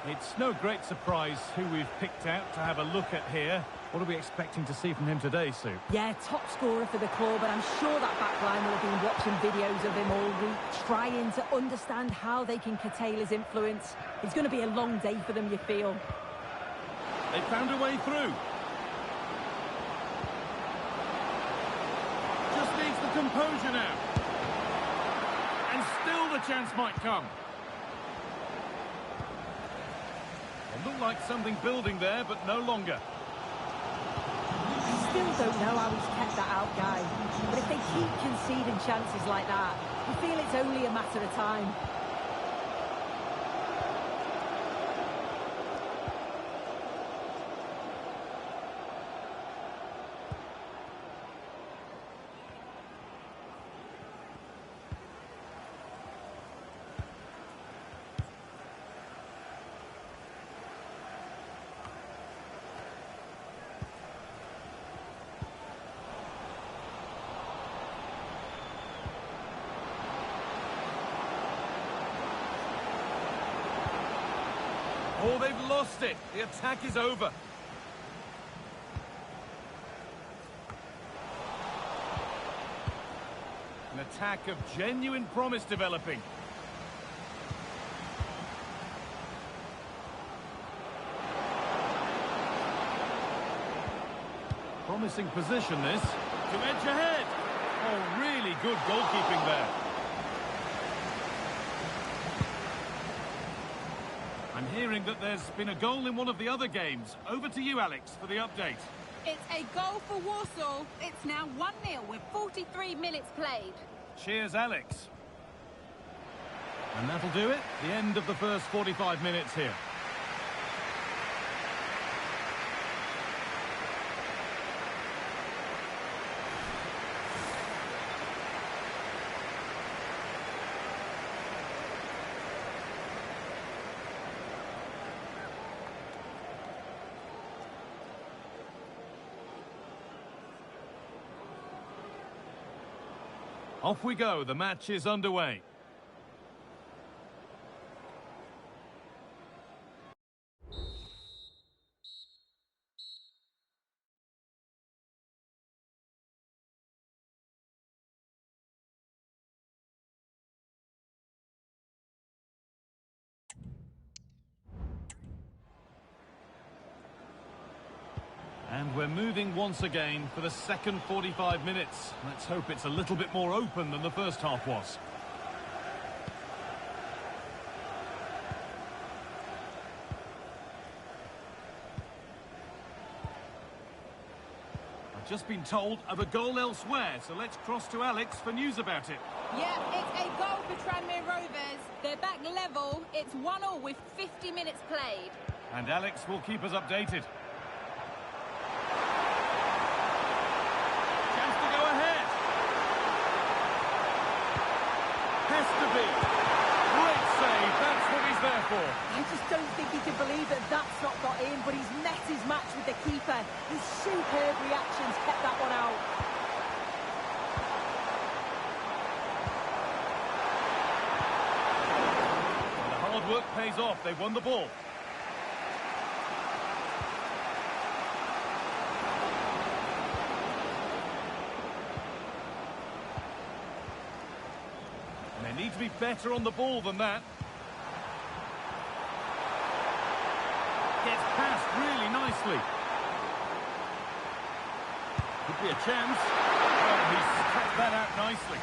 It's no great surprise who we've picked out to have a look at here. What are we expecting to see from him today, Sue? Yeah, top scorer for the club, and I'm sure that back line will have been watching videos of him all week, trying to understand how they can curtail his influence. It's going to be a long day for them, you feel. They found a way through. Just needs the composure now. And still the chance might come. It looked like something building there, but no longer. Still don't know how he's kept that out, Guy. But if they keep conceding chances like that, you feel it's only a matter of time. Oh, they've lost it. The attack is over. An attack of genuine promise developing. Promising position, this. To edge ahead. Oh, really good goalkeeping there. I'm hearing that there's been a goal in one of the other games. Over to you, Alex, for the update. It's a goal for Warsaw. It's now 1-0 with 43 minutes played. Cheers, Alex. And that'll do it. The end of the first 45 minutes here. Off we go, the match is underway. And we're moving once again for the second 45 minutes. Let's hope it's a little bit more open than the first half was. I've just been told of a goal elsewhere, so let's cross to Alex for news about it. Yeah, it's a goal for Tranmere Rovers. They're back level. It's 1-1 with 50 minutes played. And Alex will keep us updated. Chance to go ahead. Has to be. Great save. That's what he's there for. I just don't think he can believe that that's not got in, but he's met his match with the keeper. His superb reactions kept that one out. And the hard work pays off. They won the ball. They need to be better on the ball than that. Gets past really nicely. Could be a chance. Oh, he's kept that out nicely.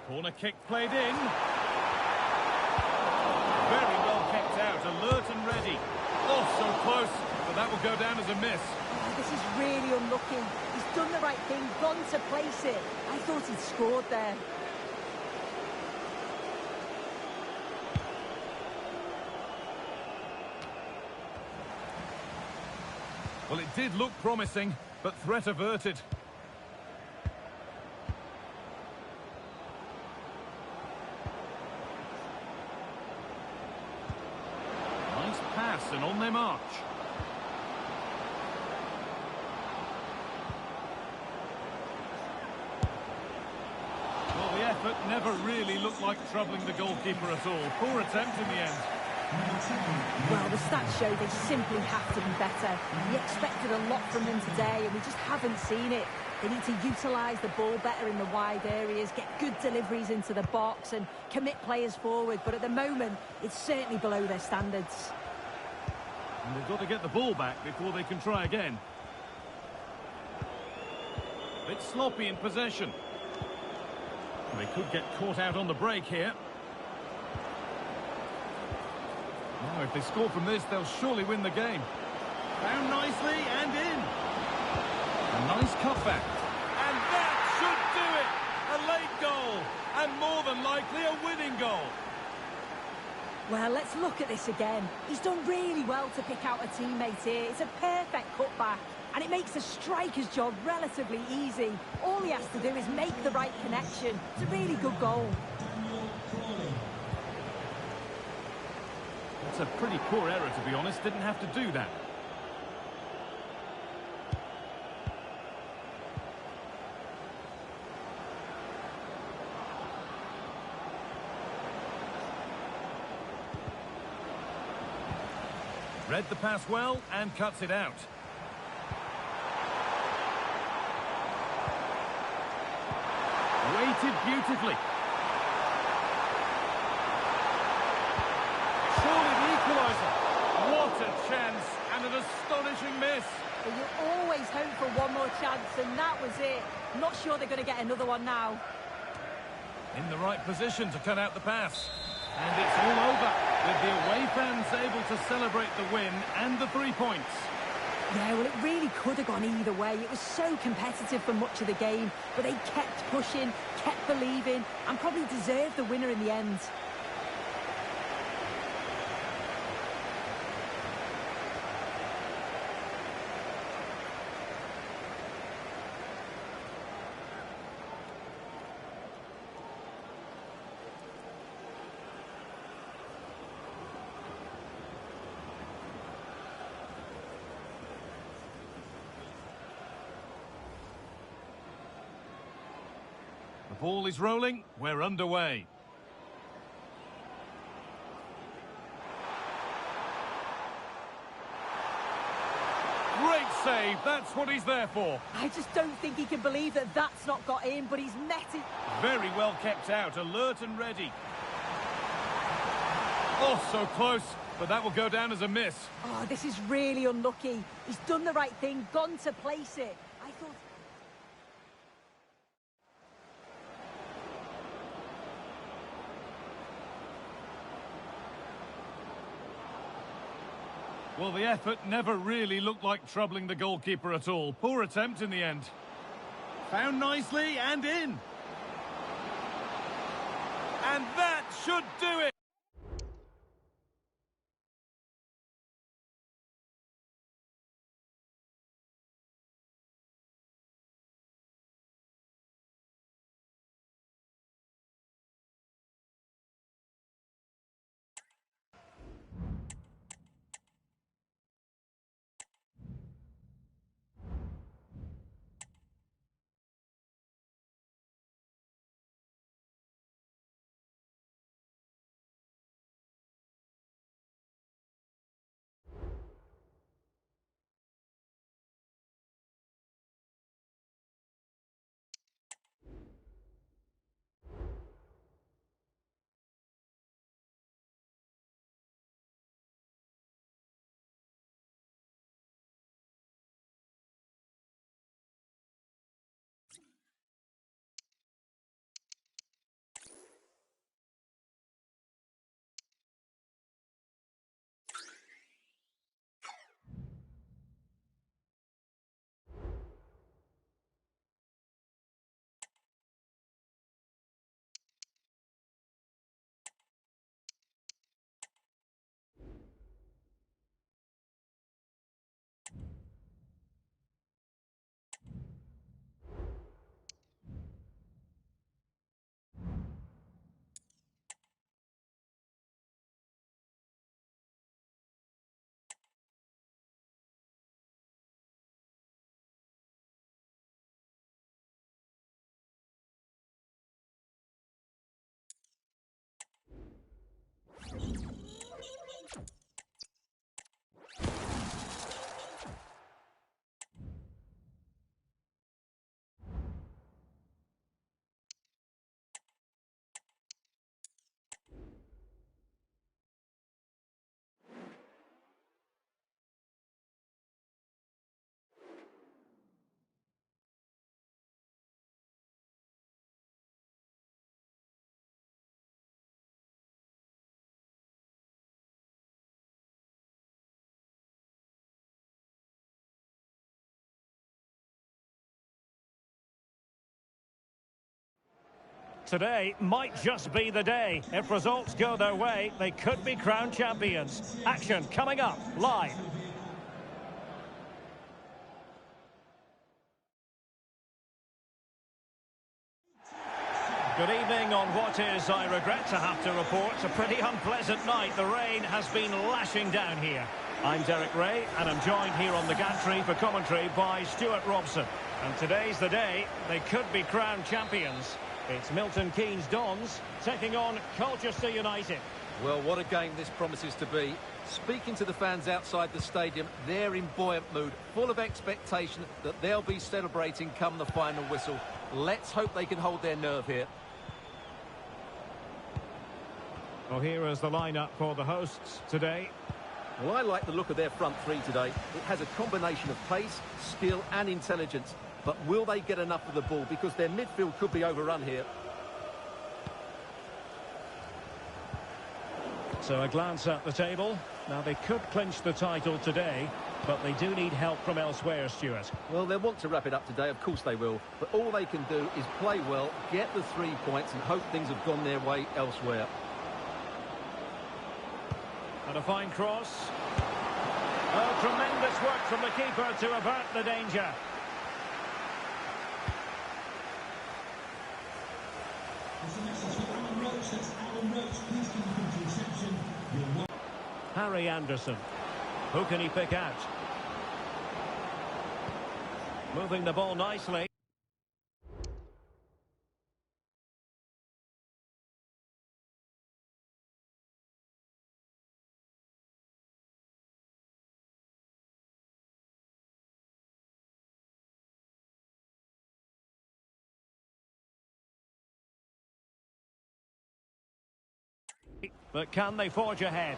Corner kick played in. Very well kept out, alert and ready. Oh, so close, but that will go down as a miss. Oh, this is really unlucky. He's done the right thing, gone to place it. I thought he'd scored there. Well, it did look promising, but threat averted. Pass and on they march. Well, the effort never really looked like troubling the goalkeeper at all. Poor attempt in the end. Well, the stats show they simply have to be better. We expected a lot from them today, and we just haven't seen it. They need to utilise the ball better in the wide areas, get good deliveries into the box, and commit players forward. But at the moment, it's certainly below their standards. And they've got to get the ball back before they can try again. Bit sloppy in possession. They could get caught out on the break here. Now, if they score from this, they'll surely win the game. Found nicely and in. A nice cutback. And that should do it! A late goal. And more than likely a winning goal. Well, let's look at this again. He's done really well to pick out a teammate here. It's a perfect cutback, and it makes the striker's job relatively easy. All he has to do is make the right connection. It's a really good goal. That's a pretty poor error, to be honest. Didn't have to do that. Read the pass well and cuts it out. Waited beautifully. Surely the equaliser. What a chance and an astonishing miss. But you always hope for one more chance, and that was it. Not sure they're going to get another one now. In the right position to cut out the pass. And it's all over, with the away fans able to celebrate the win and the 3 points. Yeah, well, it really could have gone either way. It was so competitive for much of the game, but they kept pushing, kept believing, and probably deserved the winner in the end. The ball is rolling. We're underway. That's what he's there for. I just don't think he can believe that that's not got in, but he's met it. Very well kept out, alert and ready. Oh, so close, but that will go down as a miss. Oh, this is really unlucky. He's done the right thing, gone to place it. I thought... Well, the effort never really looked like troubling the goalkeeper at all. Poor attempt in the end. Found nicely and in. And that should do it. Today might just be the day. If results go their way, they could be crowned champions. Action coming up live. Good evening on what is, I regret to have to report, a pretty unpleasant night. The rain has been lashing down here. I'm Derek Ray, and I'm joined here on the gantry for commentary by Stuart Robson. And today's the day they could be crowned champions. It's Milton Keynes Dons taking on Colchester United. Well, what a game this promises to be. Speaking to the fans outside the stadium, they're in buoyant mood, full of expectation that they'll be celebrating come the final whistle. Let's hope they can hold their nerve here. Well, here is the lineup for the hosts today. Well, I like the look of their front three today. It has a combination of pace, skill and intelligence. But will they get enough of the ball? Because their midfield could be overrun here. So a glance at the table. Now they could clinch the title today, but they do need help from elsewhere, Stuart. Well, they'll want to wrap it up today, of course they will. But all they can do is play well, get the 3 points and hope things have gone their way elsewhere. And a fine cross. Oh, tremendous work from the keeper to avert the danger. Harry Anderson. Who can he pick out? Moving the ball nicely. But can they forge ahead?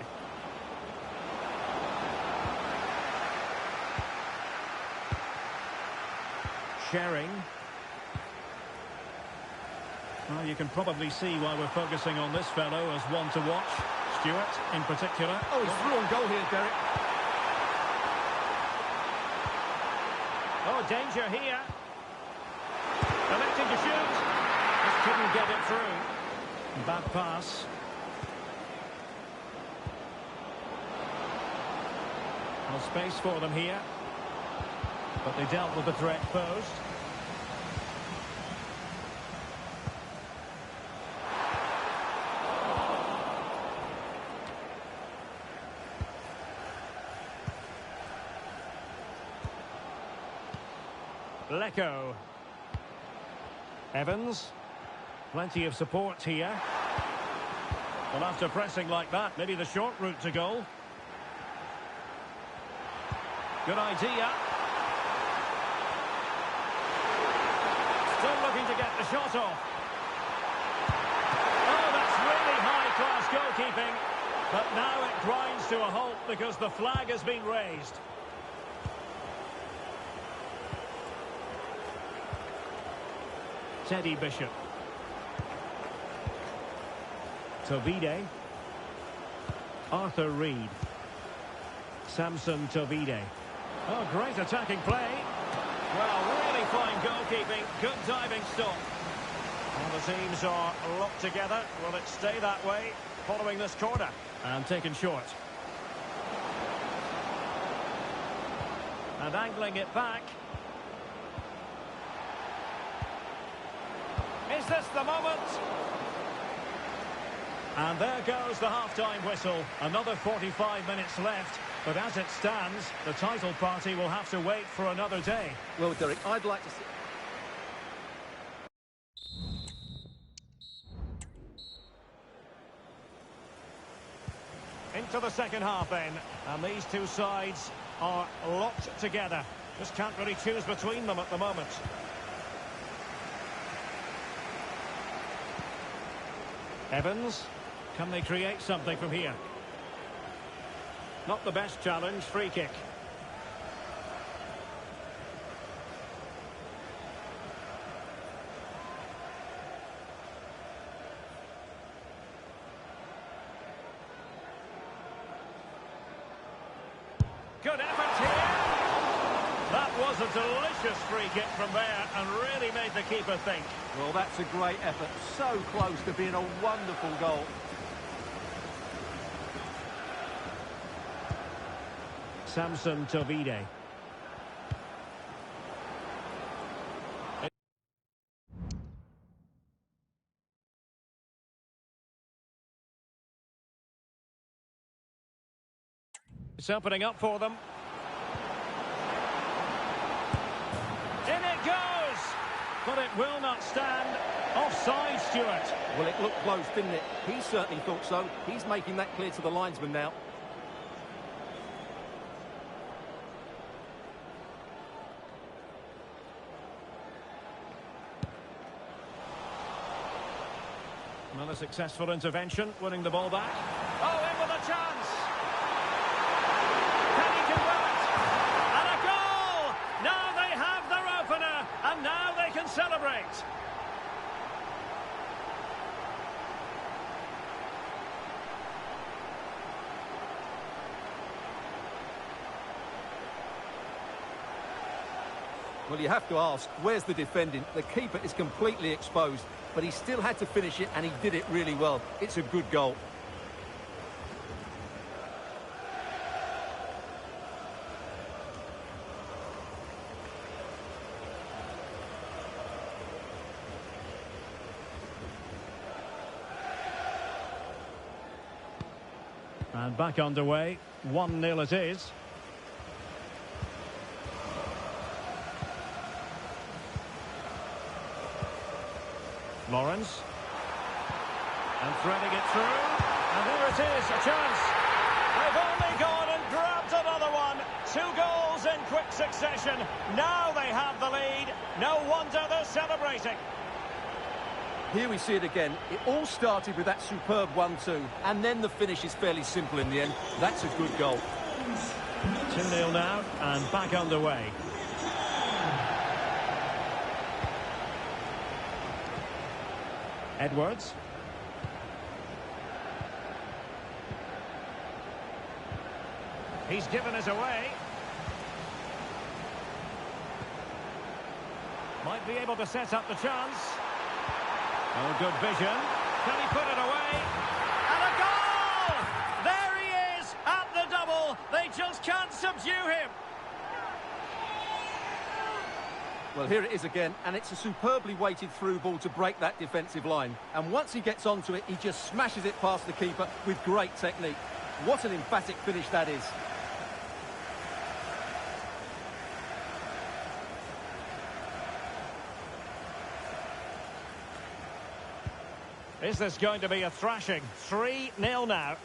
Sharing. Well, you can probably see why we're focusing on this fellow as one to watch. Stewart, in particular. Oh, he's through on goal here, Derek. Oh, danger here. Electing to shoot. Just couldn't get it through. Bad pass. No space for them here. But they dealt with the threat posed. Lecco. Evans. Plenty of support here. Well, after pressing like that, maybe the short route to goal. Good idea. Still looking to get the shot off. Oh, that's really high-class goalkeeping. But now it grinds to a halt because the flag has been raised. Teddy Bishop. Tovide. Arthur Reed. Samson Tovide. Oh, great attacking play. Well, really fine goalkeeping. Good diving stop. And the teams are locked together. Will it stay that way following this corner? And taken short. And angling it back. Is this the moment? And there goes the half-time whistle. Another 45 minutes left. But as it stands, the title party will have to wait for another day. Well, Derek, I'd like to see... Into the second half then. And these two sides are locked together. Just can't really choose between them at the moment. Evans. Can they create something from here? Not the best challenge. Free kick. Good effort here. That was a delicious free kick from there and really made the keeper think. Well, that's a great effort. So close to being a wonderful goal. Samson Tovide. It's opening up for them. In it goes! But it will not stand. Offside, Stewart. Well, it looked close, didn't it? He certainly thought so. He's making that clear to the linesman now. Well, a successful intervention, winning the ball back. Oh, in with a chance! Can he convert? And a goal! Now they have their opener, and now they can celebrate. Well, you have to ask, where's the defending? The keeper is completely exposed, but he still had to finish it, and he did it really well. It's a good goal. And back underway, 1-0 it is. Lawrence. And threading it through. And here it is, a chance. They've only gone and grabbed another one. 2 goals in quick succession. Now they have the lead. No wonder they're celebrating. Here we see it again. It all started with that superb 1-2, and then the finish is fairly simple in the end. That's a good goal. 2-0 now, and back underway. Edwards. He's given us away. Might be able to set up the chance. Oh, good vision. Can he put it away? And a goal! There he is at the double. They just can't subdue him. Well, here it is again, and it's a superbly weighted through ball to break that defensive line. And once he gets onto it, he just smashes it past the keeper with great technique. What an emphatic finish that is. Is this going to be a thrashing? 3-0 now.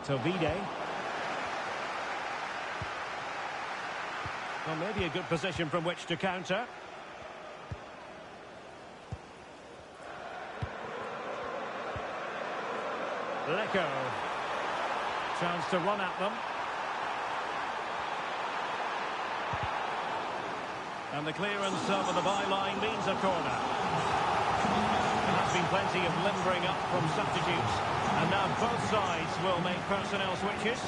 So Vide. Well, maybe a good position from which to counter. Lecco. Chance to run at them. And the clearance over the byline means a corner. There has been plenty of limbering up from substitutes. And now both sides will make personnel switches.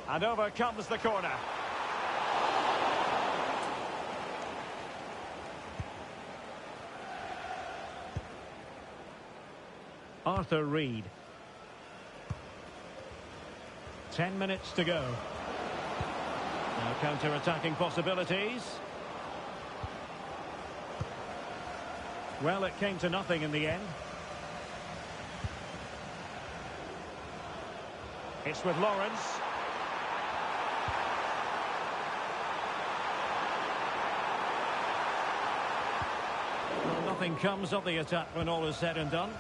And over comes the corner. Arthur Reed. 10 minutes to go. Now counter-attacking possibilities. Well, it came to nothing in the end. It's with Lawrence. Well, nothing comes of the attack when all is said and done.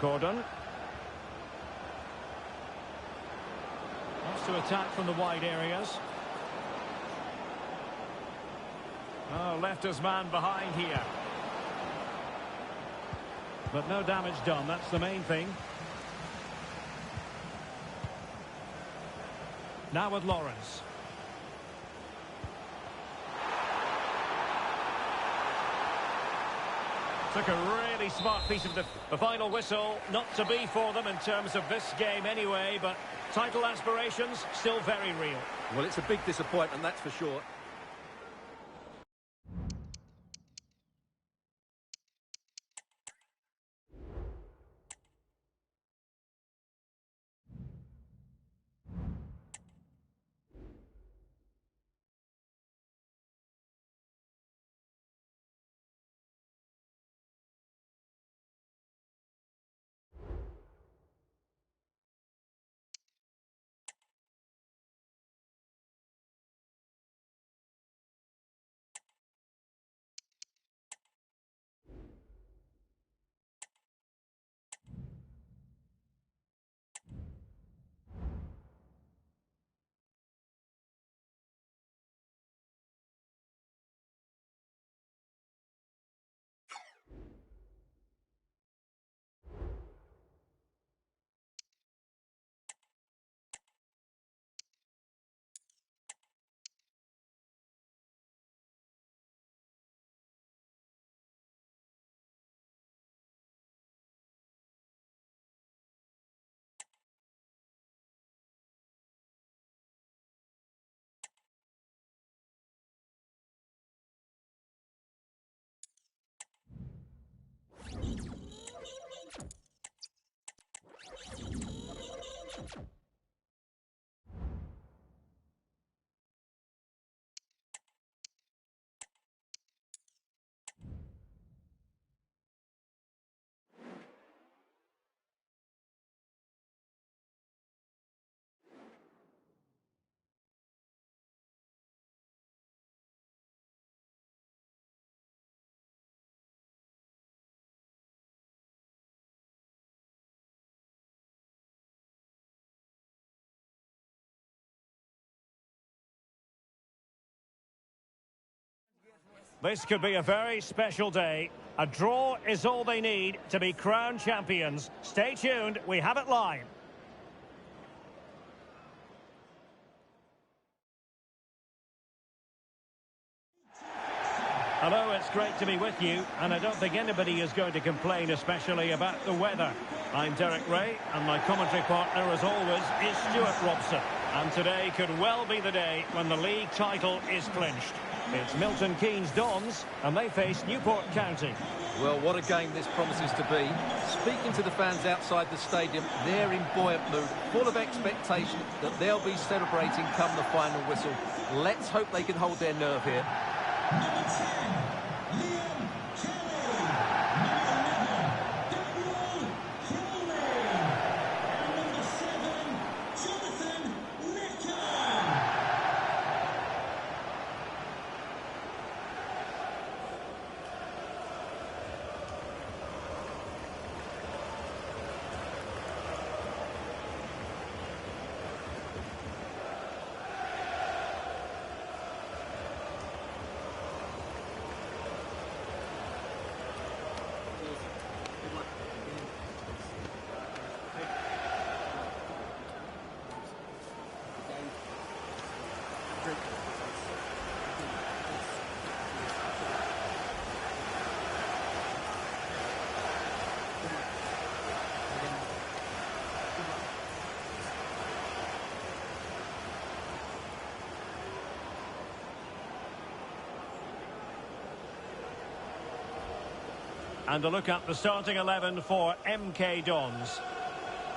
Gordon. Wants to attack from the wide areas. Oh, left his man behind here. But no damage done, that's the main thing. Now with Lawrence. Took a really smart piece of the final whistle, not to be for them in terms of this game anyway, but title aspirations still very real. Well, it's a big disappointment, that's for sure. This could be a very special day. A draw is all they need to be crowned champions. Stay tuned, we have it live. Hello, it's great to be with you, and I don't think anybody is going to complain, especially about the weather. I'm Derek Ray, and my commentary partner, as always, is Stuart Robson. And today could well be the day when the league title is clinched. It's Milton Keynes Dons, and they face Newport County. Well, what a game this promises to be. Speaking to the fans outside the stadium, they're in buoyant mood, full of expectation that they'll be celebrating come the final whistle. Let's hope they can hold their nerve here. Number 10, Liam Kelly. Number 11, Daniel Crowley. And number 7, Jonathan Licker. And a look at the starting 11 for MKDONS.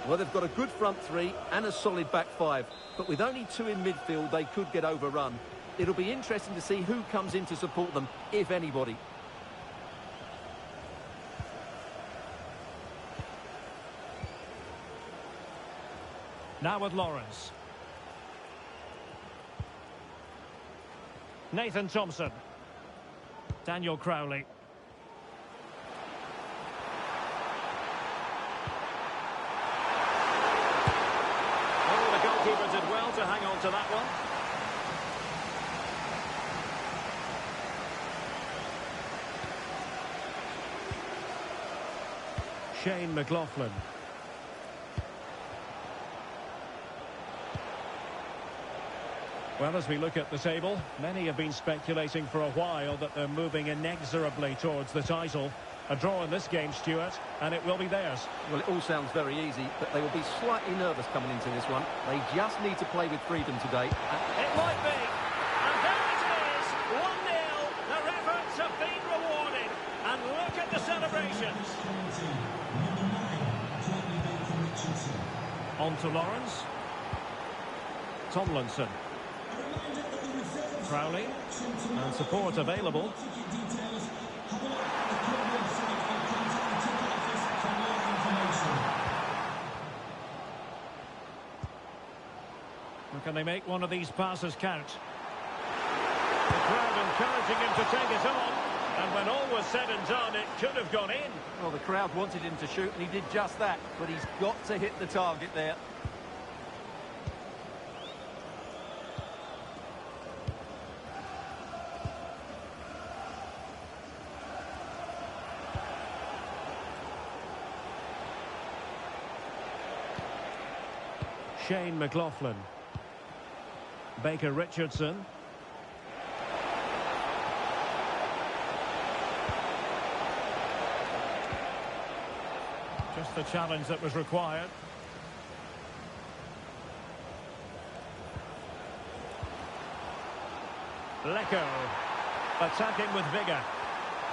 Well, they've got a good front three and a solid back five, but with only two in midfield, they could get overrun. It'll be interesting to see who comes in to support them, if anybody. Now with Lawrence. Nathan Thompson. Daniel Crowley. Keeper did well to hang on to that one. Shane McLaughlin. Well, as we look at the table, many have been speculating for a while that they're moving inexorably towards the title. A draw in this game, Stuart, and it will be theirs. Well, it all sounds very easy, but they will be slightly nervous coming into this one. They just need to play with freedom today. It might be. And there it is, 1-0. Their efforts have been rewarded. And look at the celebrations. On to Lawrence. Tomlinson. Crowley. And support available. Can they make one of these passes count? The crowd encouraging him to take it on. And when all was said and done, it could have gone in. Well, the crowd wanted him to shoot, and he did just that. But he's got to hit the target there. Shane McLaughlin. Baker Richardson. Just the challenge that was required. Lecco. Attacking with vigour.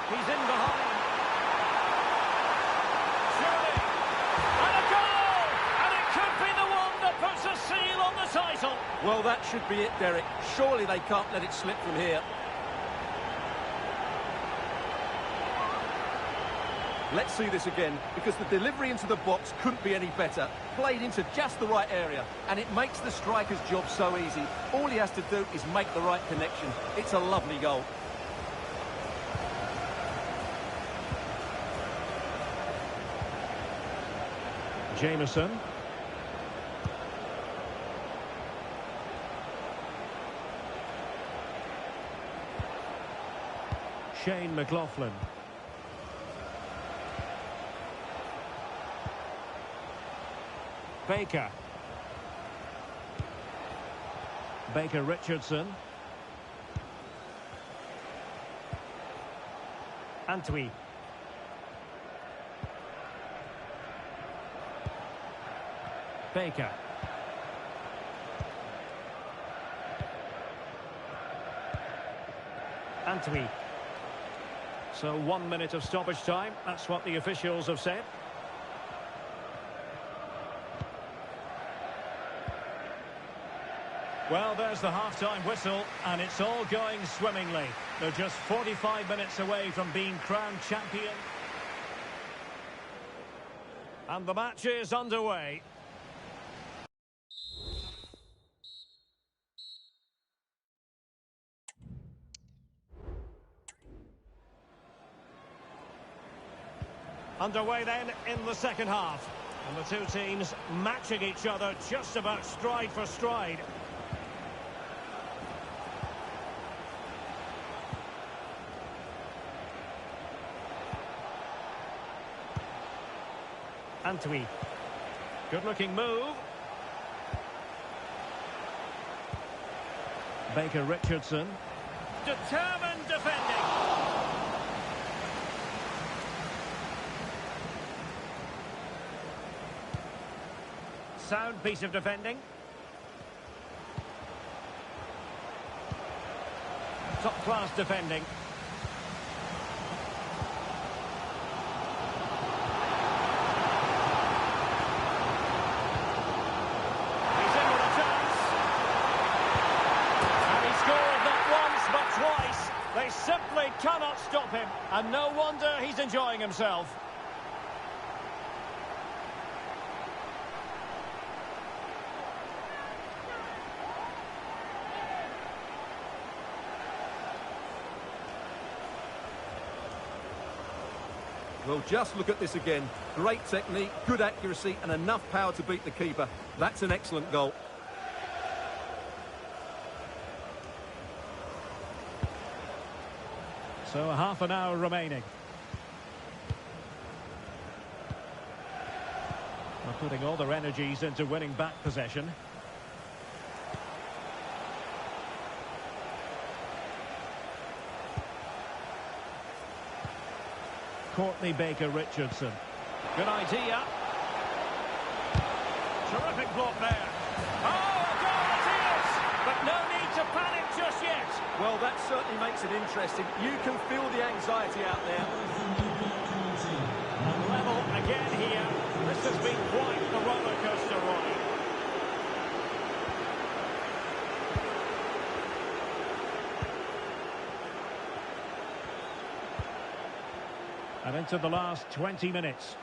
He's in behind. Surely. And a goal! And it could be the one that puts a seal on the title. Well, that should be it, Derek. Surely they can't let it slip from here. Let's see this again, because the delivery into the box couldn't be any better. Played into just the right area, and it makes the striker's job so easy. All he has to do is make the right connection. It's a lovely goal. Jameson. Shane McLaughlin. Baker. Baker Richardson. Antwi. Baker. Antwi. So 1 minute of stoppage time. That's what the officials have said. Well, there's the half-time whistle, and it's all going swimmingly. They're just 45 minutes away from being crowned champion. And the match is underway. Underway then in the second half. And the two teams matching each other just about stride for stride. Antwi. Good-looking move. Baker Richardson. Determined defending. Sound piece of defending. Top-class defending. They simply cannot stop him, and no wonder he's enjoying himself. Well, just look at this again. Great technique, good accuracy, and enough power to beat the keeper. That's an excellent goal. So half an hour remaining. They're putting all their energies into winning back possession. Courtney Baker Richardson. Good idea. Terrific block there. Oh, a goal it is! But no need to panic just yet. Well, that certainly makes it interesting. You can feel the anxiety out there. And level again here. This has been quite the roller coaster ride. And into the last 20 minutes.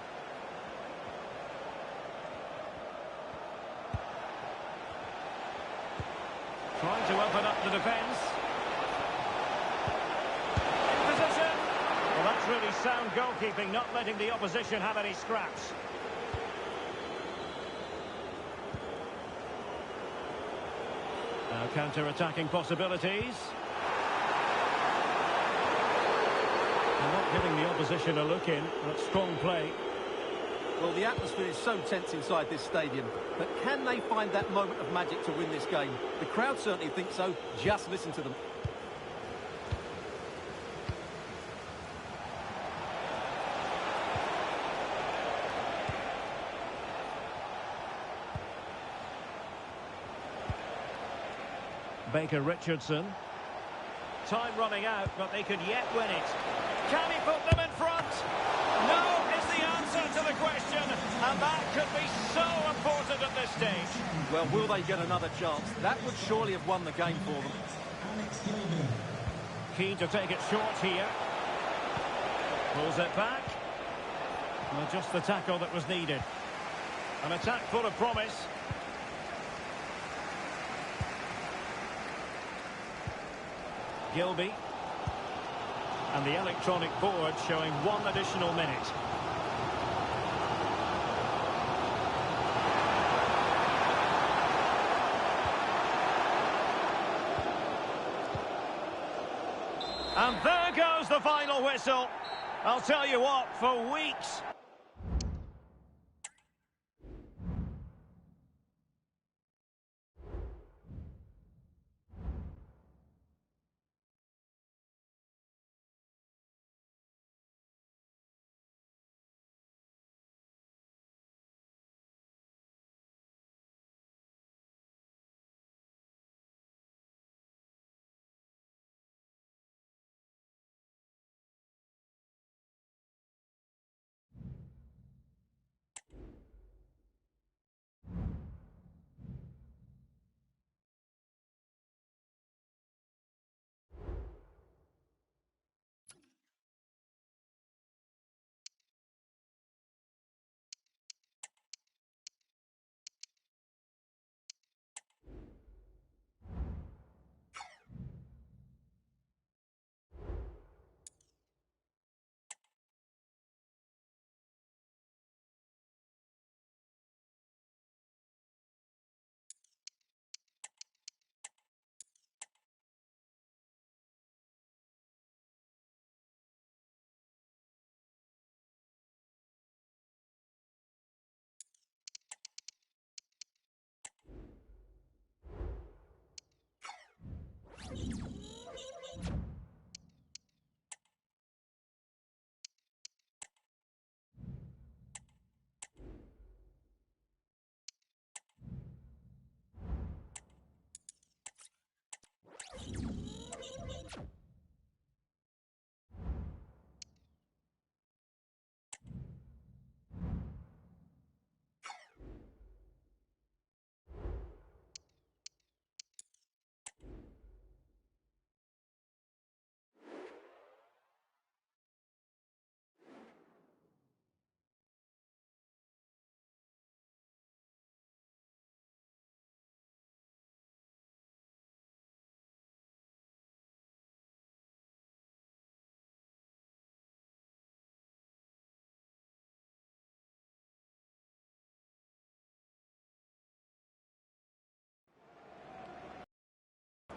Trying to open up the defence. In position. Well, that's really sound goalkeeping, not letting the opposition have any scraps. Now counter-attacking possibilities. And not giving the opposition a look in, but strong play. Well, the atmosphere is so tense inside this stadium, but can they find that moment of magic to win this game? The crowd certainly think so. Just listen to them. Baker Richardson. Time running out, but they could yet win it. Can he put them in front? No is the answer to the question, and that could be so important at this stage. Well, will they get another chance? That would surely have won the game for them. Keen to take it short here. Pulls it back. Well, just the tackle that was needed. An attack full of promise. Gilby. And the electronic board showing 1 additional minute. And there goes the final whistle. I'll tell you what, for weeks...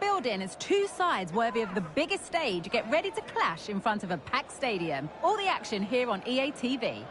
Building as two sides worthy of the biggest stage get ready to clash in front of a packed stadium. All the action here on EA TV.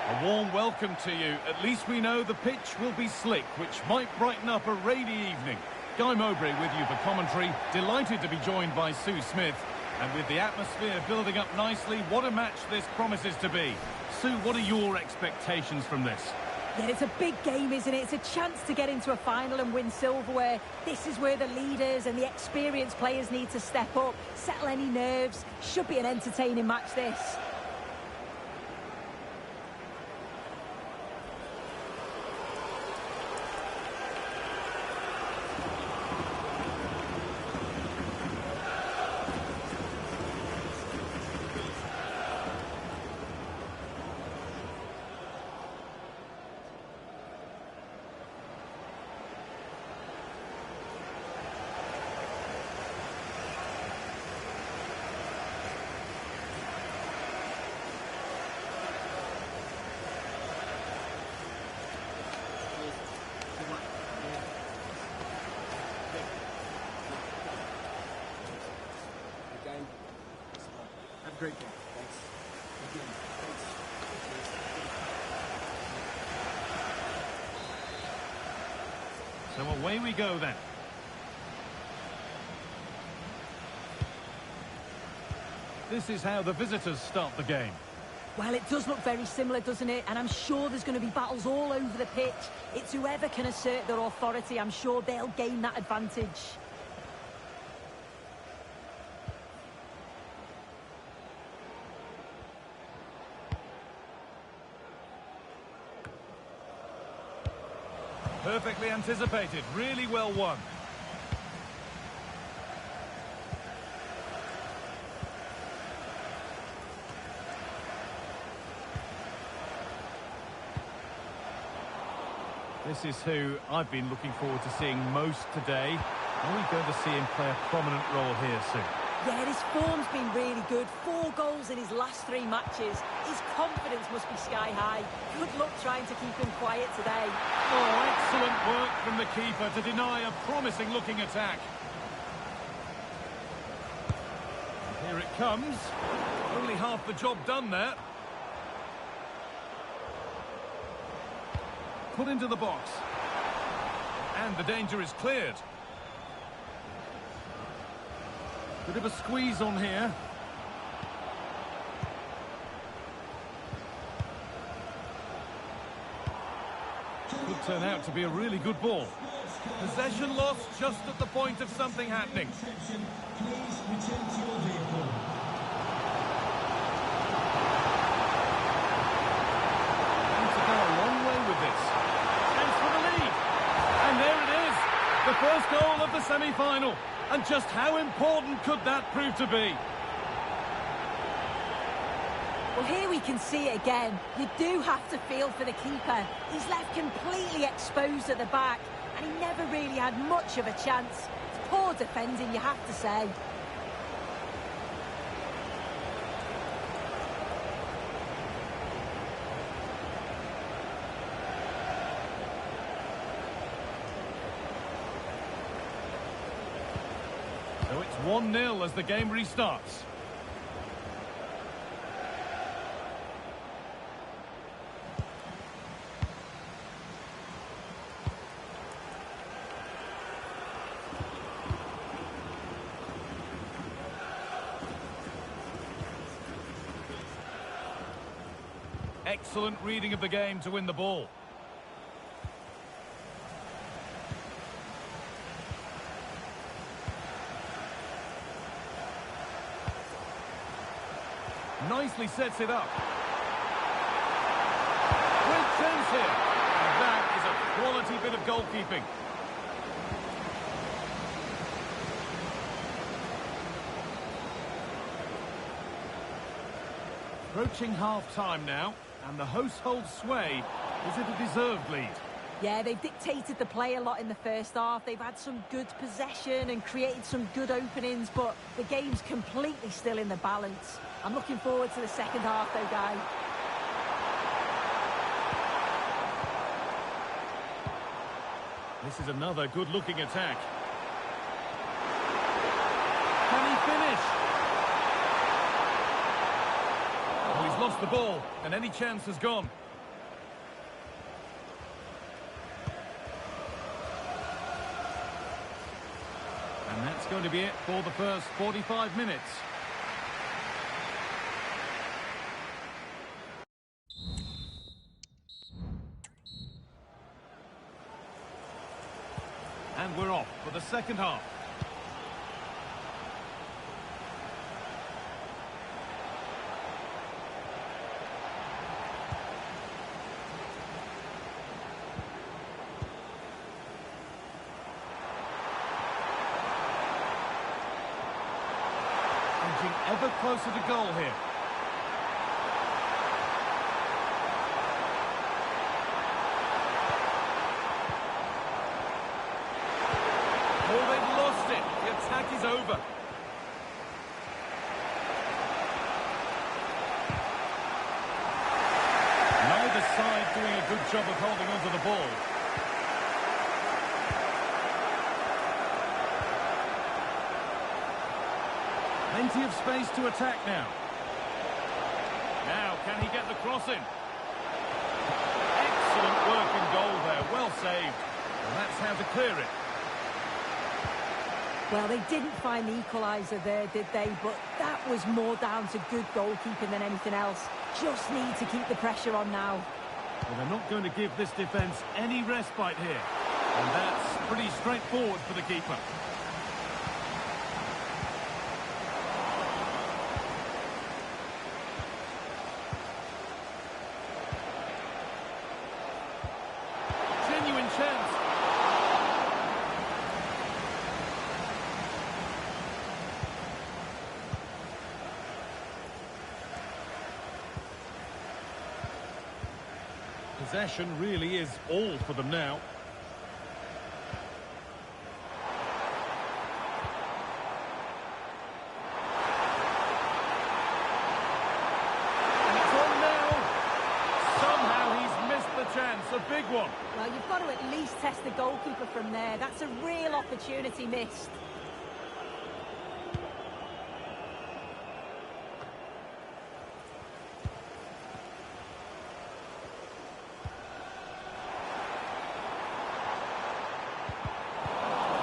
A warm welcome to you. At least we know the pitch will be slick, which might brighten up a rainy evening. Guy Mowbray with you for commentary. Delighted to be joined by Sue Smith. And with the atmosphere building up nicely, what a match this promises to be. Sue, what are your expectations from this? Yeah, it's a big game, isn't it? It's a chance to get into a final and win silverware. This is where the leaders and the experienced players need to step up, settle any nerves. Should be an entertaining match, this. Great game. Thanks. Again, thanks. So away we go then. This is how the visitors start the game. Well, it does look very similar, doesn't it? And I'm sure there's going to be battles all over the pitch. It's whoever can assert their authority. I'm sure they'll gain that advantage. Perfectly anticipated, really well won. This is who I've been looking forward to seeing most today. Are we going to see him play a prominent role here soon? Yeah, his form's been really good. 4 goals in his last 3 matches. His confidence must be sky high. Good luck trying to keep him quiet today. Oh, excellent work from the keeper to deny a promising-looking attack. Here it comes. Only half the job done there. Put into the box. And the danger is cleared. Bit of a squeeze on here. Could turn out to be a really good ball. Possession lost just at the point of something happening. Please return to your vehicle. Going to go a long way with this. Chance for the lead. And there it is. The first goal of the semi-final. And just how important could that prove to be? Well, here we can see it again. You do have to feel for the keeper. He's left completely exposed at the back, and he never really had much of a chance. It's poor defending, you have to say. So it's 1-0 as the game restarts. Excellent reading of the game to win the ball. Nicely sets it up. Great chance here. And that is a quality bit of goalkeeping. Approaching half-time now, and the hosts hold sway. Is it a deserved lead? Yeah, they've dictated the play a lot in the first half. They've had some good possession and created some good openings, but the game's completely still in the balance. I'm looking forward to the second half, though, guys. This is another good-looking attack. Can he finish? Oh, he's lost the ball, and any chance has gone. And that's going to be it for the first 45 minutes. And we're off for the second half. Edging ever closer to goal here. Oh, they've lost it. The attack is over. Neither side doing a good job of holding onto the ball. Plenty of space to attack now. Now, can he get the cross in? Excellent work in goal there. Well saved. And that's how to clear it. Well, they didn't find the equaliser there, did they? But that was more down to good goalkeeping than anything else. Just need to keep the pressure on now. Well, they're not going to give this defence any respite here. And that's pretty straightforward for the keeper. Genuine chance. Possession really is all for them now. And it's on now. Somehow he's missed the chance. A big one. on. Well, you've got to at least test the goalkeeper from there. That's a real opportunity missed.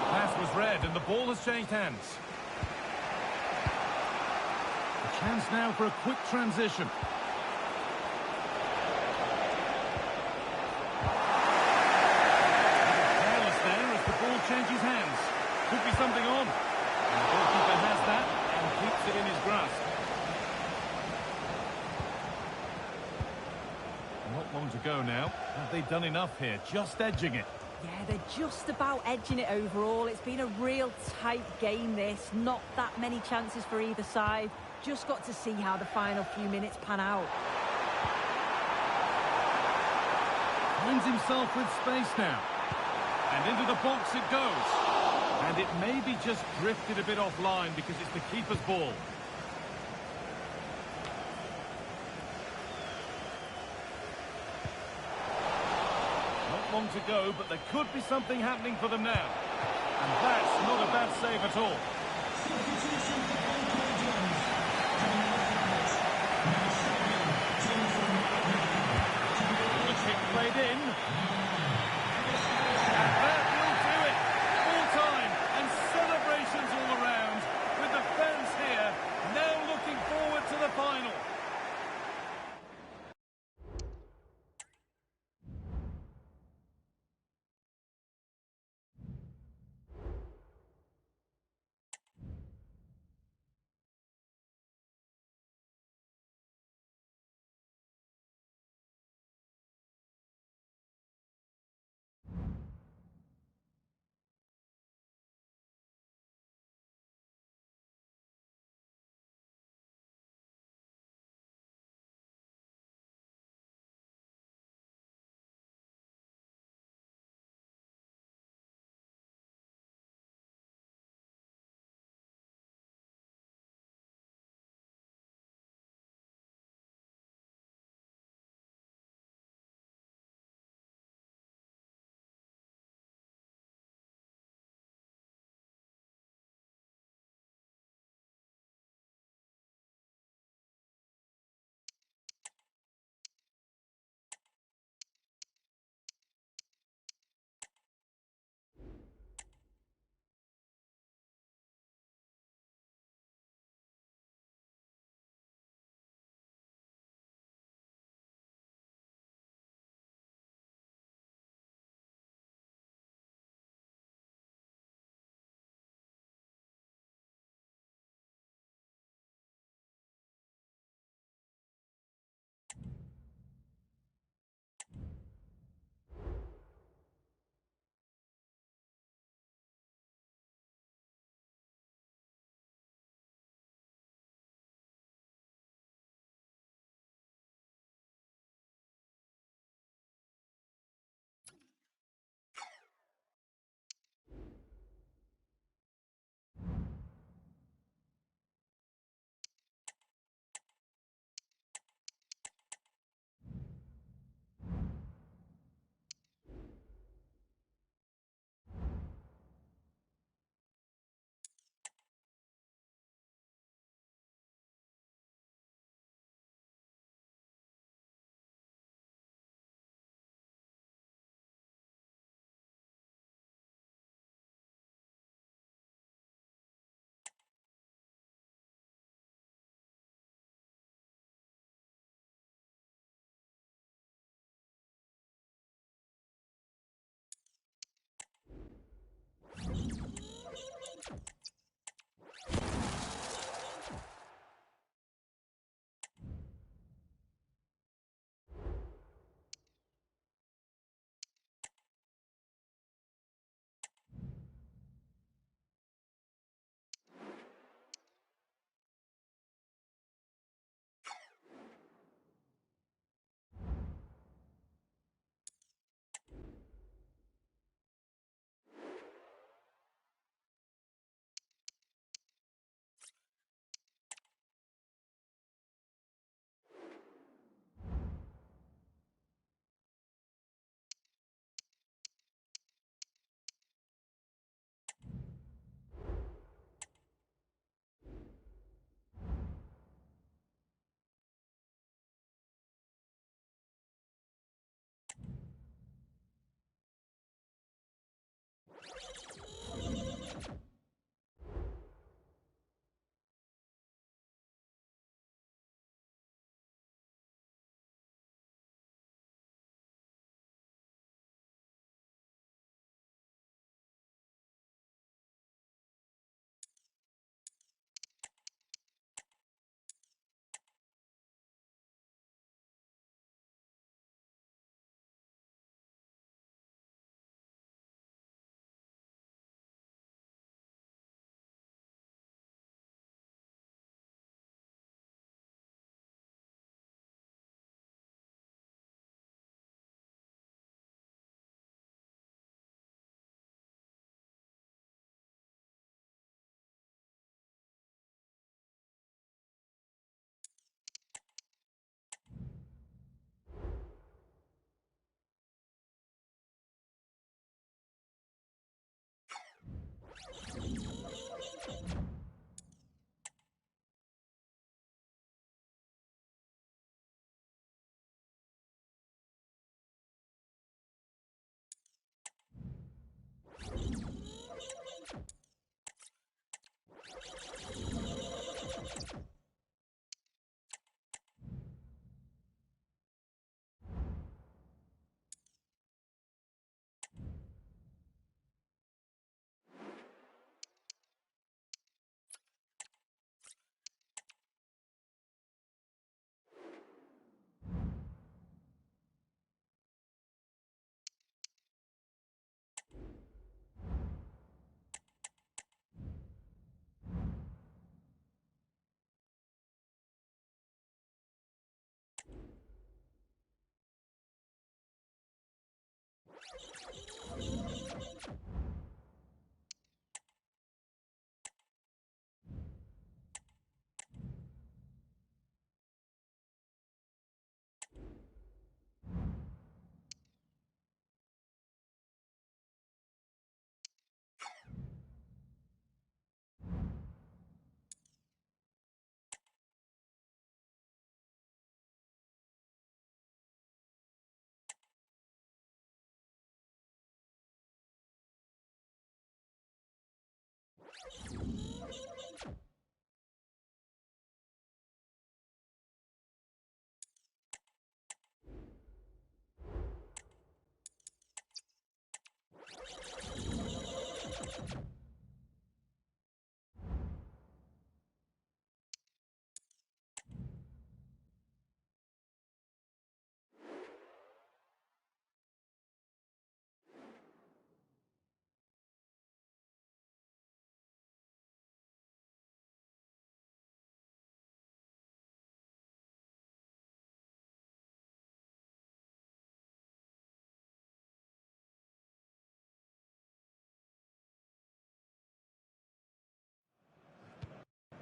Pass was read and the ball has changed hands. A chance now for a quick transition. Changes hands. Could be something on. And the goalkeeper has that and keeps it in his grasp. Not long to go now. Have they done enough here? Just edging it. Yeah, they're just about edging it overall. It's been a real tight game, this. Not that many chances for either side. Just got to see how the final few minutes pan out. Finds himself with space now. And into the box it goes. And it may be just drifted a bit offline because it's the keeper's ball. Not long to go, but there could be something happening for them now. And that's not a bad save at all. Substitution for MKDONS. The kick played in.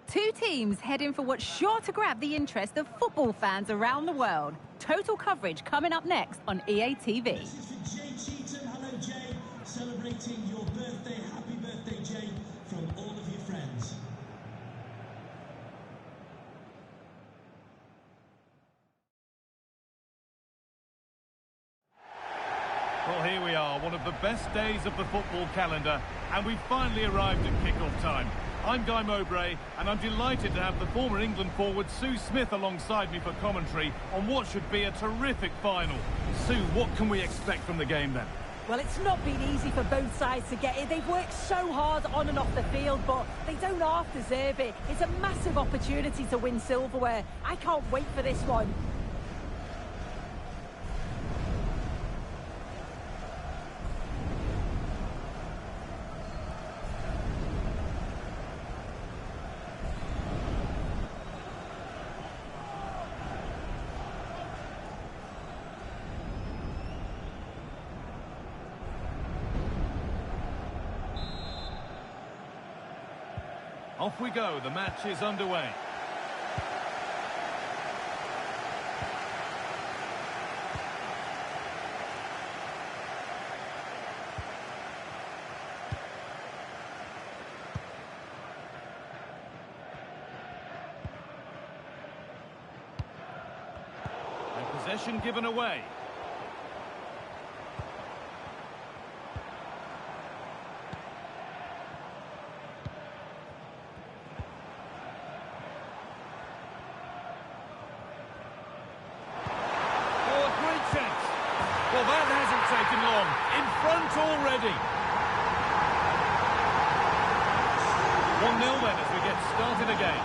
Two teams heading for what's sure to grab the interest of football fans around the world. Total coverage coming up next on EA TV. This is for Jay Cheatham. Hello, Jay. Celebrating your birthday. Happy birthday, Jay, from all of your friends. Well, here we are, one of the best days of the football calendar, and we've finally arrived at kick-off time. I'm Guy Mowbray, and I'm delighted to have the former England forward Sue Smith alongside me for commentary on what should be a terrific final. Sue, what can we expect from the game then? Well, it's not been easy for both sides to get in. They've worked so hard on and off the field, but they don't half deserve it. It's a massive opportunity to win silverware. I can't wait for this one. Off we go, the match is underway. And possession given away. Well, that hasn't taken long. In front already. 1-0 then as we get started again.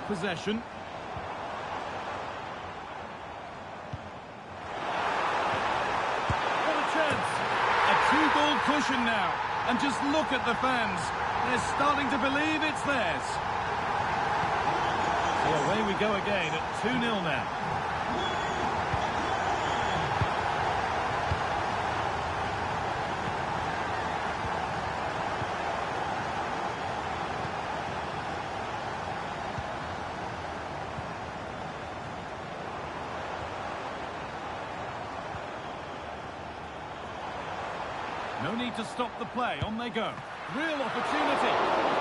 Possession. What a chance. A 2-goal cushion now. And just look at the fans. They're starting to believe it's theirs. So away we go again at 2-0 now. No need to stop the play. On they go. Real opportunity.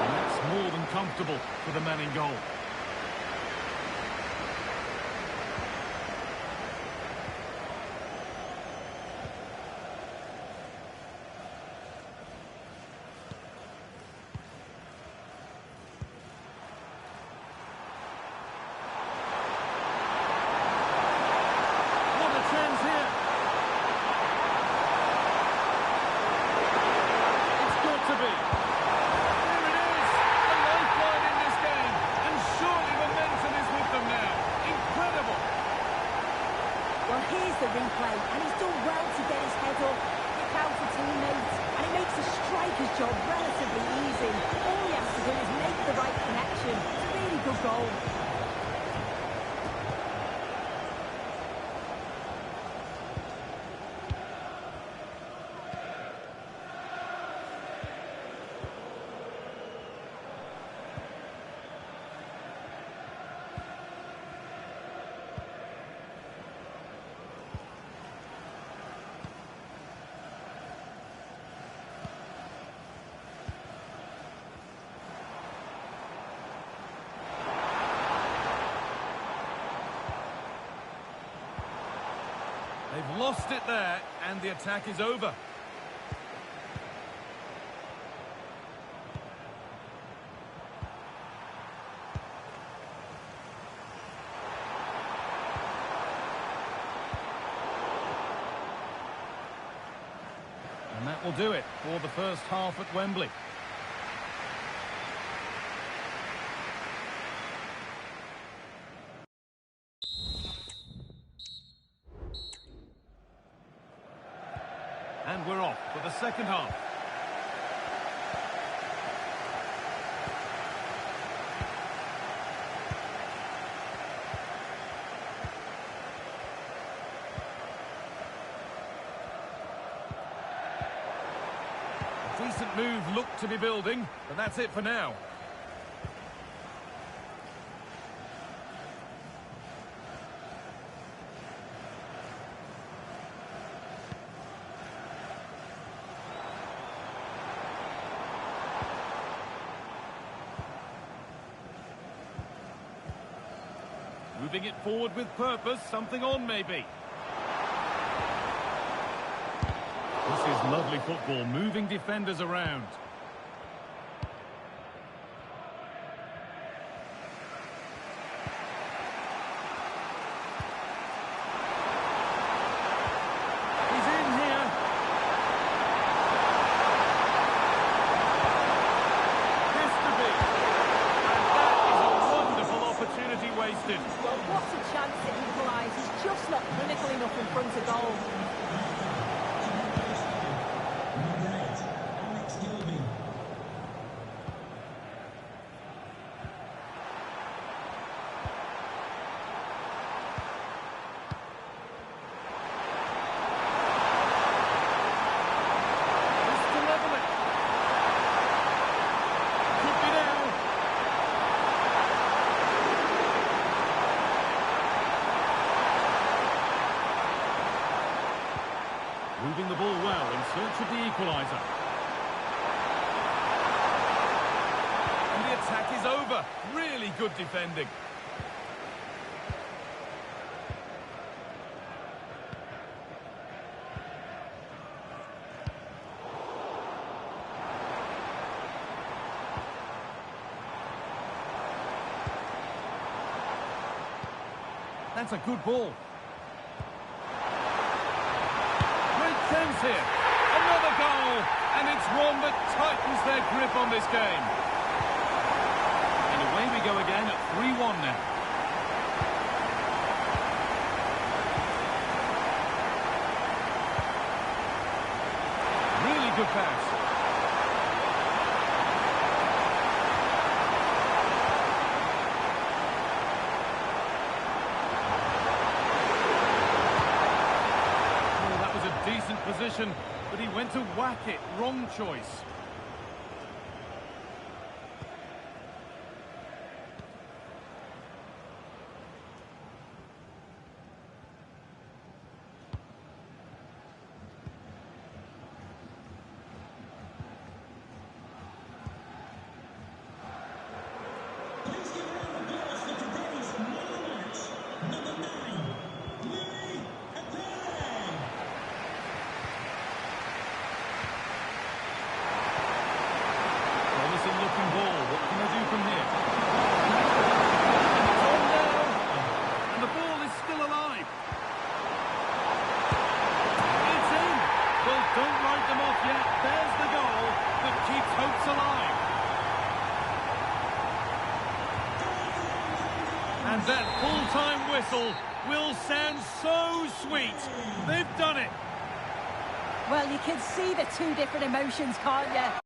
And that's more than comfortable for the man in goal. The replay, and he's done well to get his head up, pick out a teammate, and it makes the striker's job relatively easy. All he has to do is make the right connection. It's a really good goal. They've lost it there, and the attack is over. And that will do it for the first half at Wembley. And we're off for the second half. A decent move looked to be building, but that's it for now. Moving it forward with purpose, something on maybe. This is lovely football, moving defenders around. He's in here. Has to be. And that is a wonderful opportunity wasted. Well, what a chance to equalise. He's just not clinical enough in front of goal. Moving the ball well in search of the equaliser. And the attack is over. Really good defending. That's a good ball. Chance here. Another goal, and it's one that tightens their grip on this game. And away we go again at 3-1 now. Really good pass. Decent position, but he went to whack it. Wrong choice. And that full-time whistle will sound so sweet. They've done it. Well, you can see the two different emotions, can't you?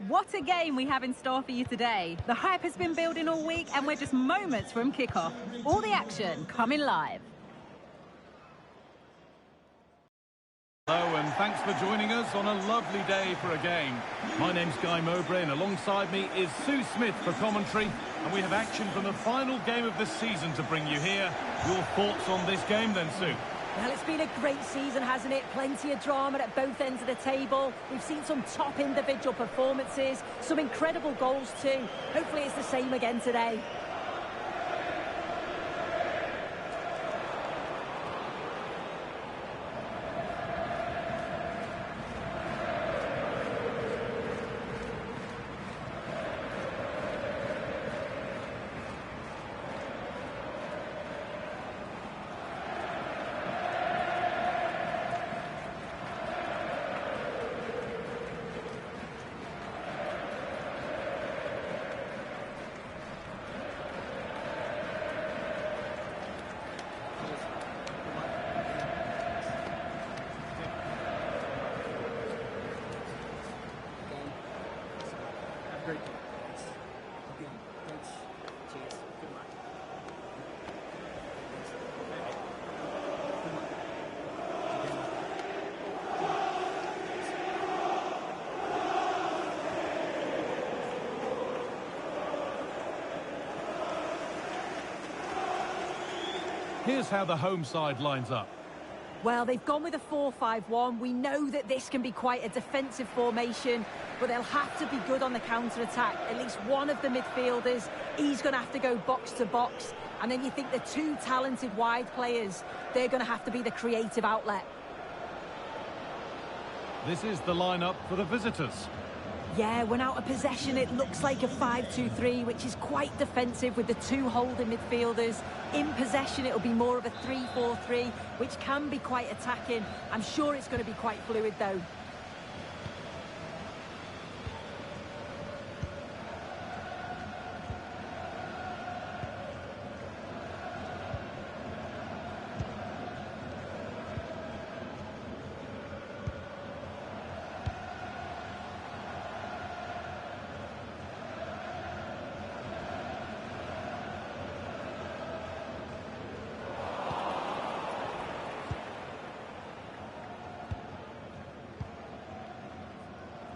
What a game we have in store for you today. The hype has been building all week and we're just moments from kickoff. All the action coming live. Hello and thanks for joining us on a lovely day for a game. My name's Guy Mowbray and alongside me is Sue Smith for commentary. And we have action from the final game of the season to bring you here. Your thoughts on this game then, Sue? Well, it's been a great season, hasn't it? Plenty of drama at both ends of the table. We've seen some top individual performances, some incredible goals too. Hopefully it's the same again today. Great. Again, thanks. Cheers. Good luck. Here's how the home side lines up. Well, they've gone with a 4-5-1. We know that this can be quite a defensive formation, but they'll have to be good on the counter-attack. At least one of the midfielders, he's going to have to go box to box. And then you think the two talented wide players, they're going to have to be the creative outlet. This is the lineup for the visitors. Yeah, when out of possession, it looks like a 5-2-3, which is quite defensive with the two holding midfielders. In possession, it'll be more of a 3-4-3, which can be quite attacking. I'm sure it's going to be quite fluid, though.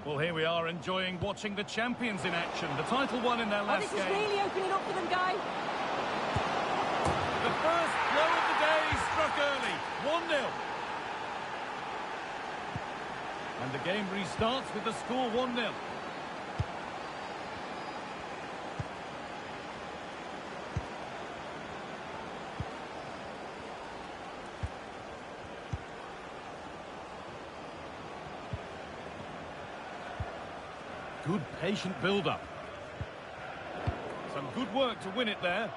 Well, here we are enjoying watching the champions in action. The title won in their last this is game. really opening up for them, Guy. The first blow of the day struck early. 1-0. And the game restarts with the score 1-0. Good patient build-up. Some good work to win it there.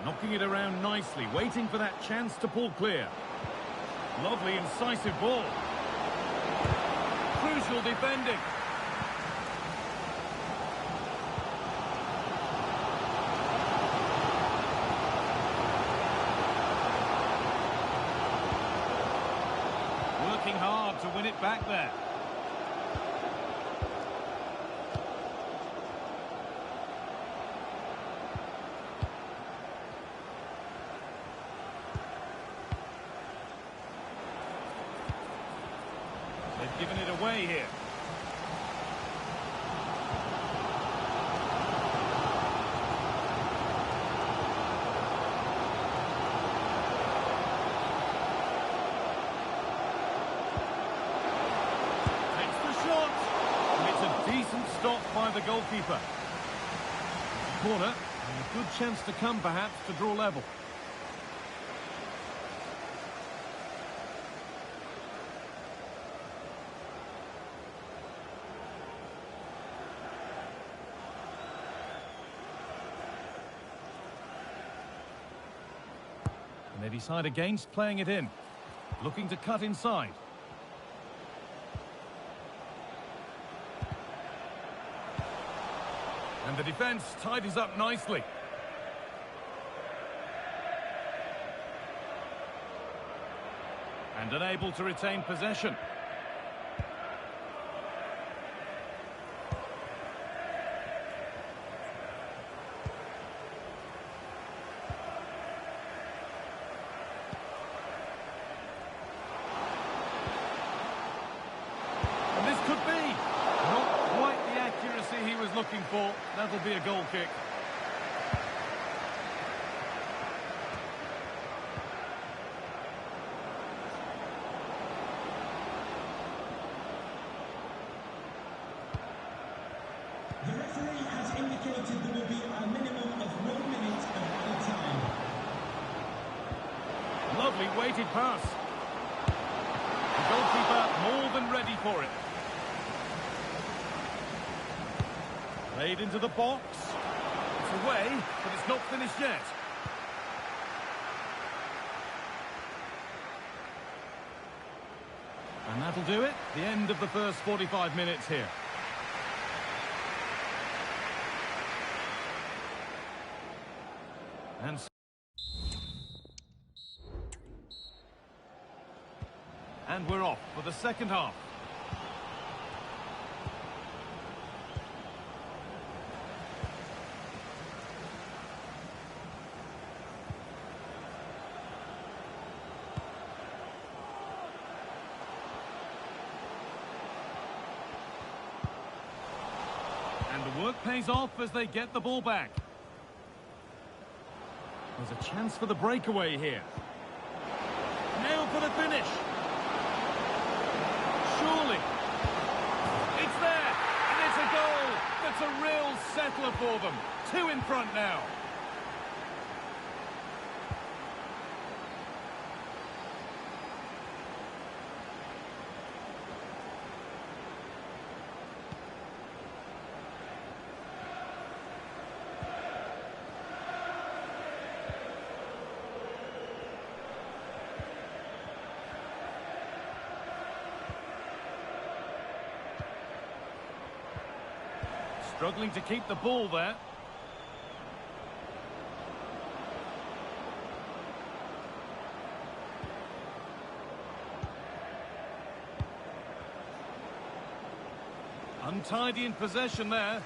Knocking it around nicely, waiting for that chance to pull clear. Lovely, incisive ball. Crucial defending. Working hard to win it back there. They've given it away here. Stop by the goalkeeper. Corner, and a good chance to come perhaps to draw level. And they decide against playing it in, looking to cut inside. And the defence tidies up nicely. And unable to retain possession. And this could be not quite the accuracy he was looking for. That'll be a goal kick. The referee has indicated there will be a minimum of 1 minute of added time. Lovely weighted pass. The goalkeeper more than ready for it. Played into the box. It's away, but it's not finished yet. And that'll do it. The end of the first 45 minutes here. And we're off for the second half. And the work pays off as they get the ball back. There's a chance for the breakaway here. Now for the finish. Surely. It's there. And it's a goal. That's a real settler for them. 2 in front now. Struggling to keep the ball there. Untidy in possession there.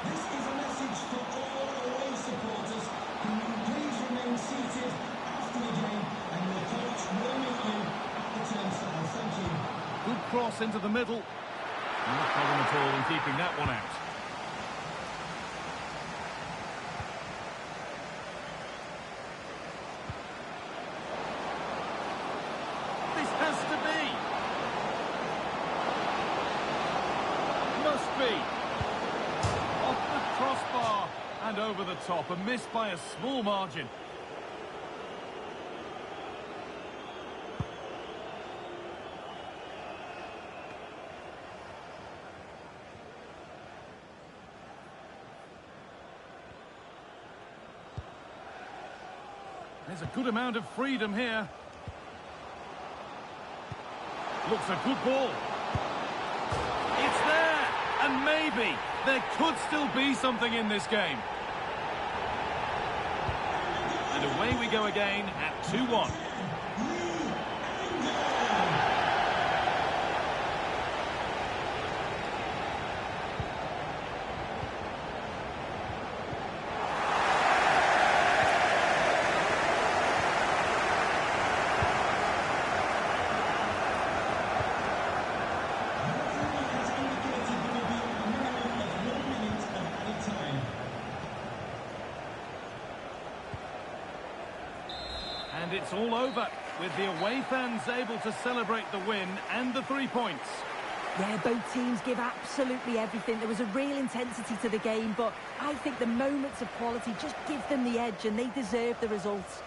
This is a message for all away supporters. Can you please remain seated after the game, and your coach will meet you at the turnstile. Thank you. Good cross into the middle. No problem at all in keeping that one out. This has to be. Must be. Off the crossbar and over the top. A miss by a small margin. There's a good amount of freedom here. Looks a good ball. It's there! And maybe there could still be something in this game. And away we go again at 2-1. And it's all over, with the away fans able to celebrate the win and the 3 points. Yeah, both teams give absolutely everything. There was a real intensity to the game, but I think the moments of quality just give them the edge, and they deserve the results.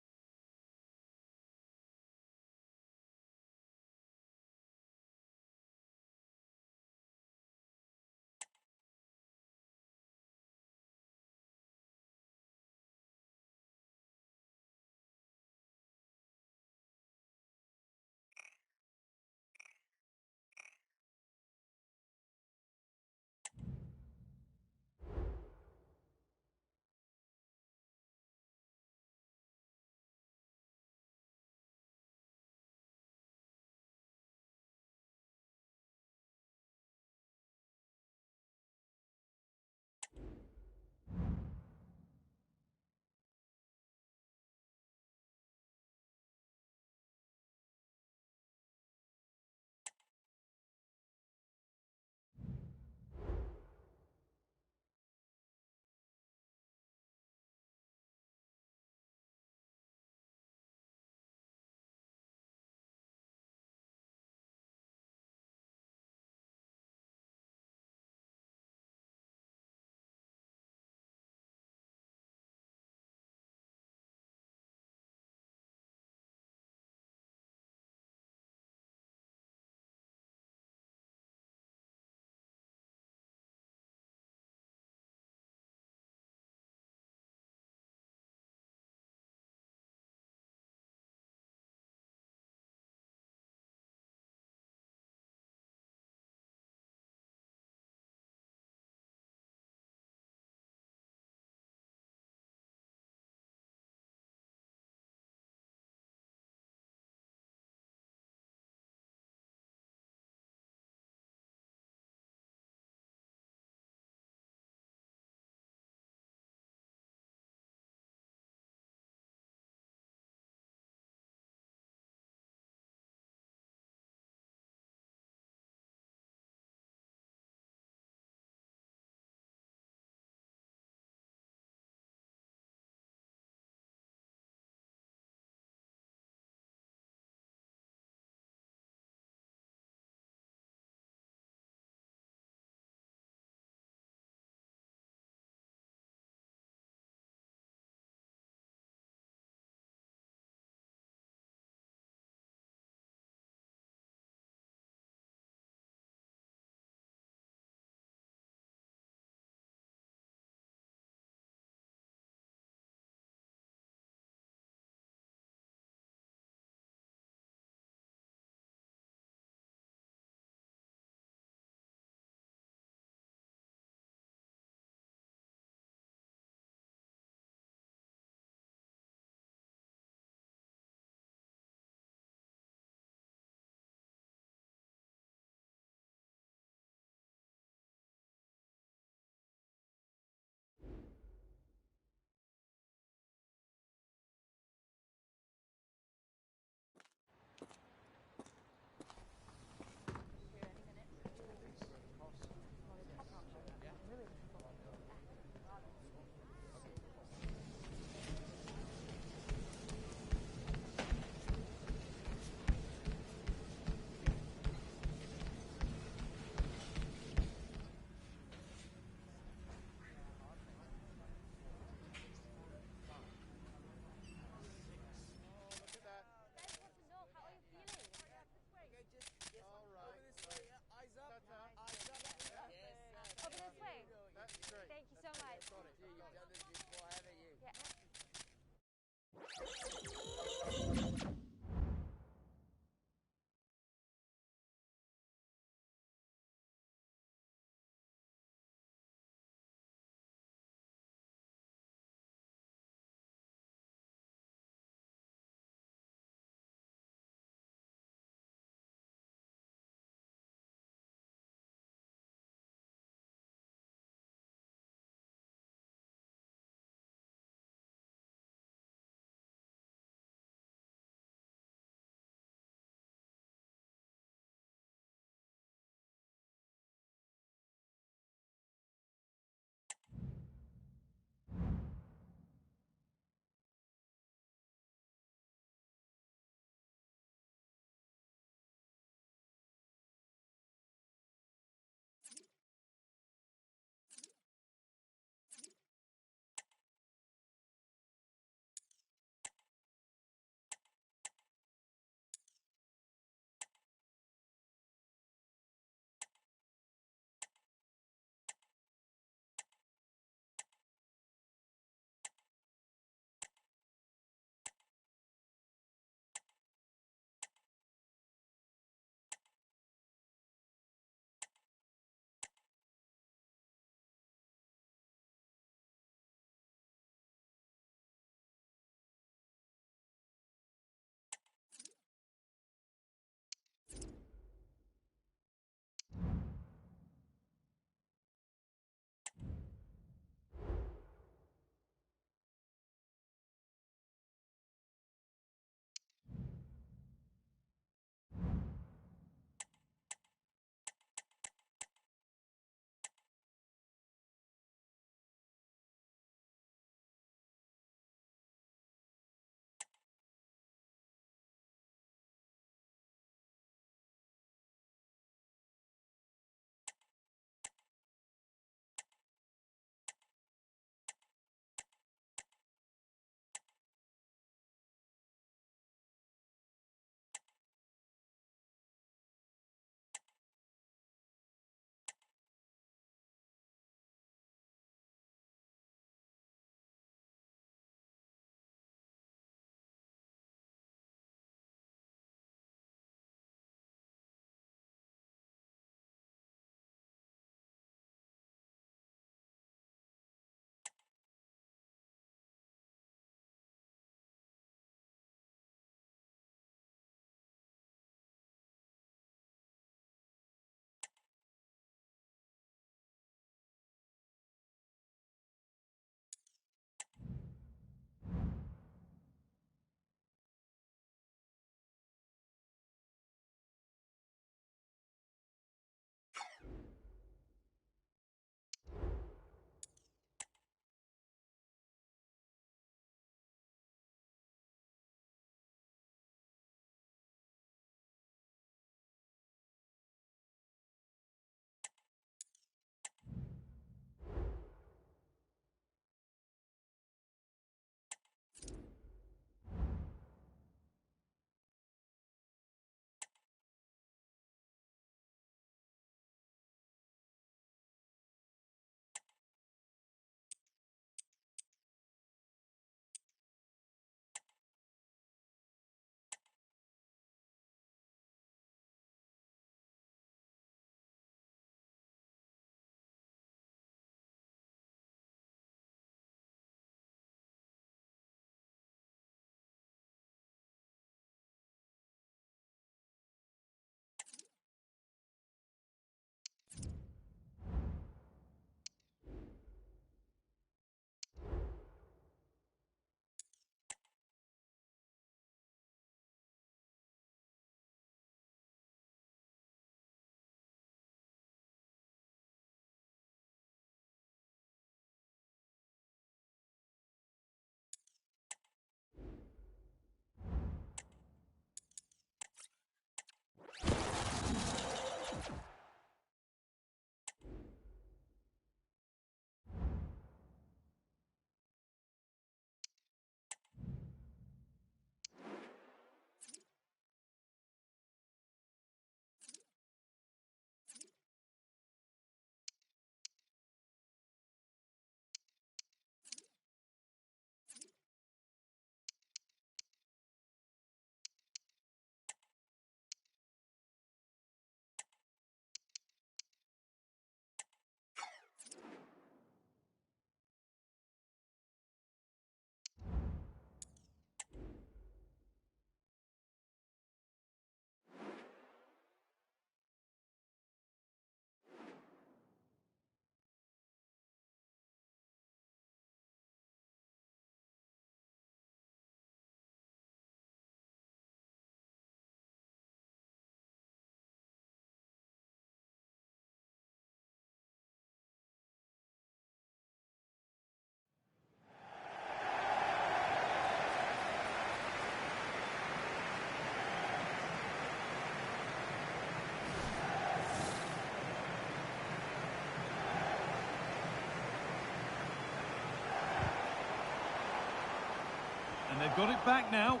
they've got it back now.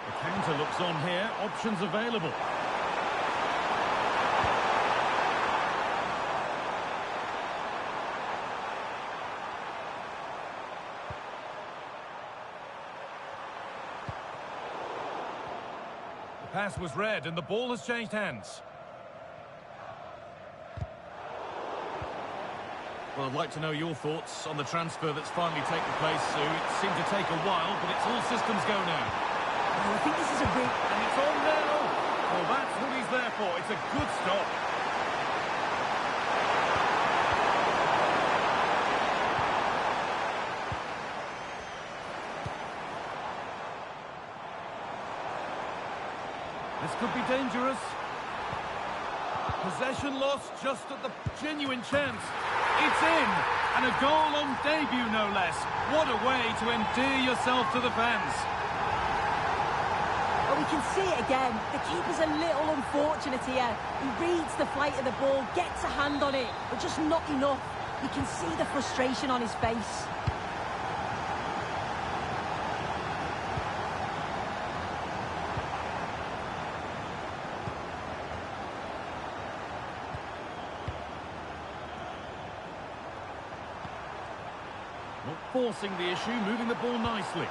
The counter looks on here. Options available. The pass was read and the ball has changed hands. Well, I'd like to know your thoughts on the transfer that's finally taken place, Sue. It seemed to take a while, but it's all systems go now. Well, I think this is a big... And it's on now! Well, that's what he's there for. It's a good stop. This could be dangerous. Possession lost just at the genuine chance. It's in! And a goal on debut, no less. What a way to endear yourself to the fans. Well, we can see it again. The keeper's a little unfortunate here. He reads the flight of the ball, gets a hand on it, but just not enough. You can see the frustration on his face. Not forcing the issue, moving the ball nicely.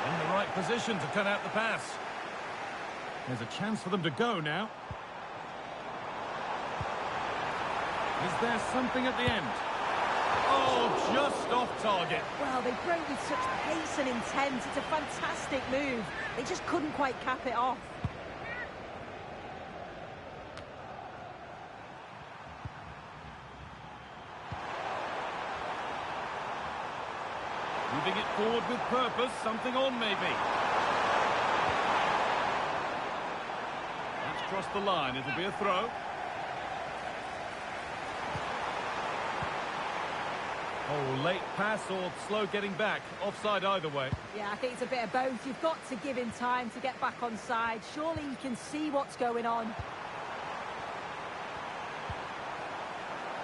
In the right position to cut out the pass. There's a chance for them to go now. Is there something at the end? Oh, just off target. Well, they broke with such pace and intent. It's a fantastic move. They just couldn't quite cap it off. Moving it forward with purpose, something on maybe. That's crossed the line, it'll be a throw. Oh, late pass or slow getting back. Offside either way. Yeah, I think it's a bit of both. You've got to give him time to get back on side. Surely he can see what's going on.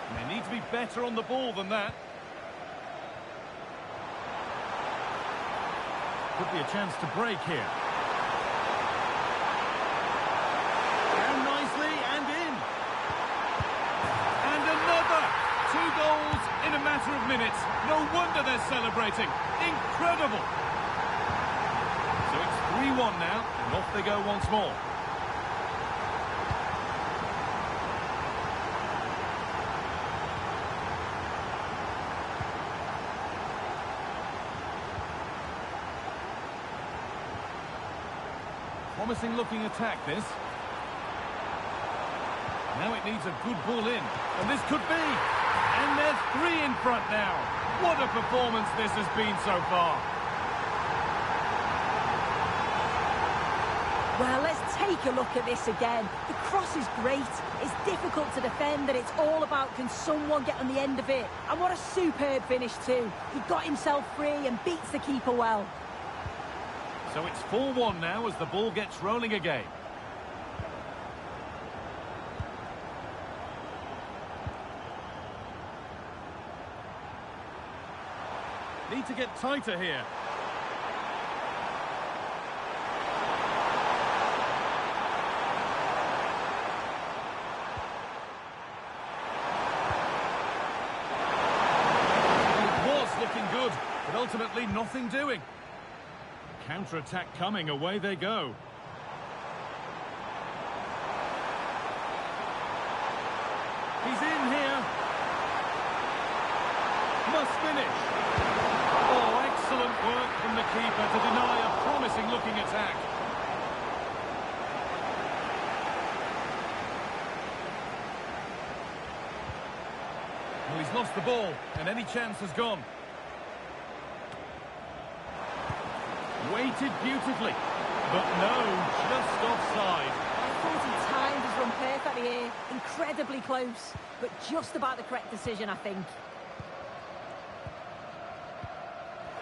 And they need to be better on the ball than that. Could be a chance to break here. Down nicely and in. And another! 2 goals in a matter of minutes. No wonder they're celebrating. Incredible! So it's 3-1 now, and off they go once more. Promising looking attack, this. Now it needs a good ball in, and this could be. And there's 3 in front now. What a performance this has been so far. Well, let's take a look at this again. The cross is great. It's difficult to defend, and it's all about can someone get on the end of it. And what a superb finish too. He got himself free and beats the keeper well. So it's 4-1 now as the ball gets rolling again. Need to get tighter here. It was looking good, but ultimately nothing doing. Counter-attack coming, away they go. He's in here. Must finish. Oh, excellent work from the keeper to deny a promising-looking attack. Well, he's lost the ball, and any chance has gone. Waited beautifully, but no, just offside. I thought he timed his run perfectly here. Incredibly close, but just about the correct decision, I think.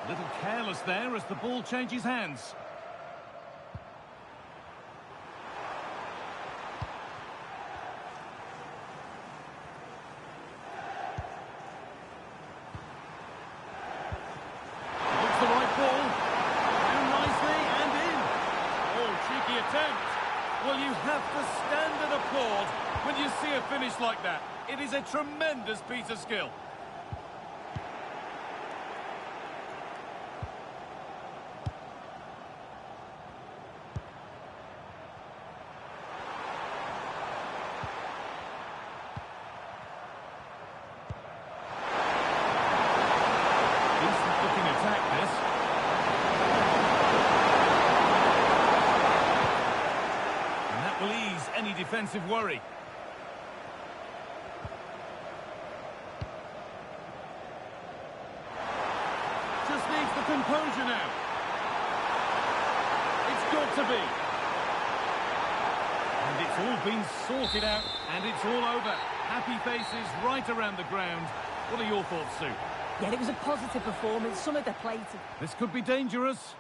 A little careless there as the ball changes hands. see a finish like that. It is a tremendous piece of skill. Decent-looking attack, this. And that will ease any defensive worry. Just needs the composure now. It's got to be. And it's all been sorted out, and it's all over. Happy faces right around the ground. What are your thoughts, Sue? Yeah, it was a positive performance. Some of the play This could be dangerous.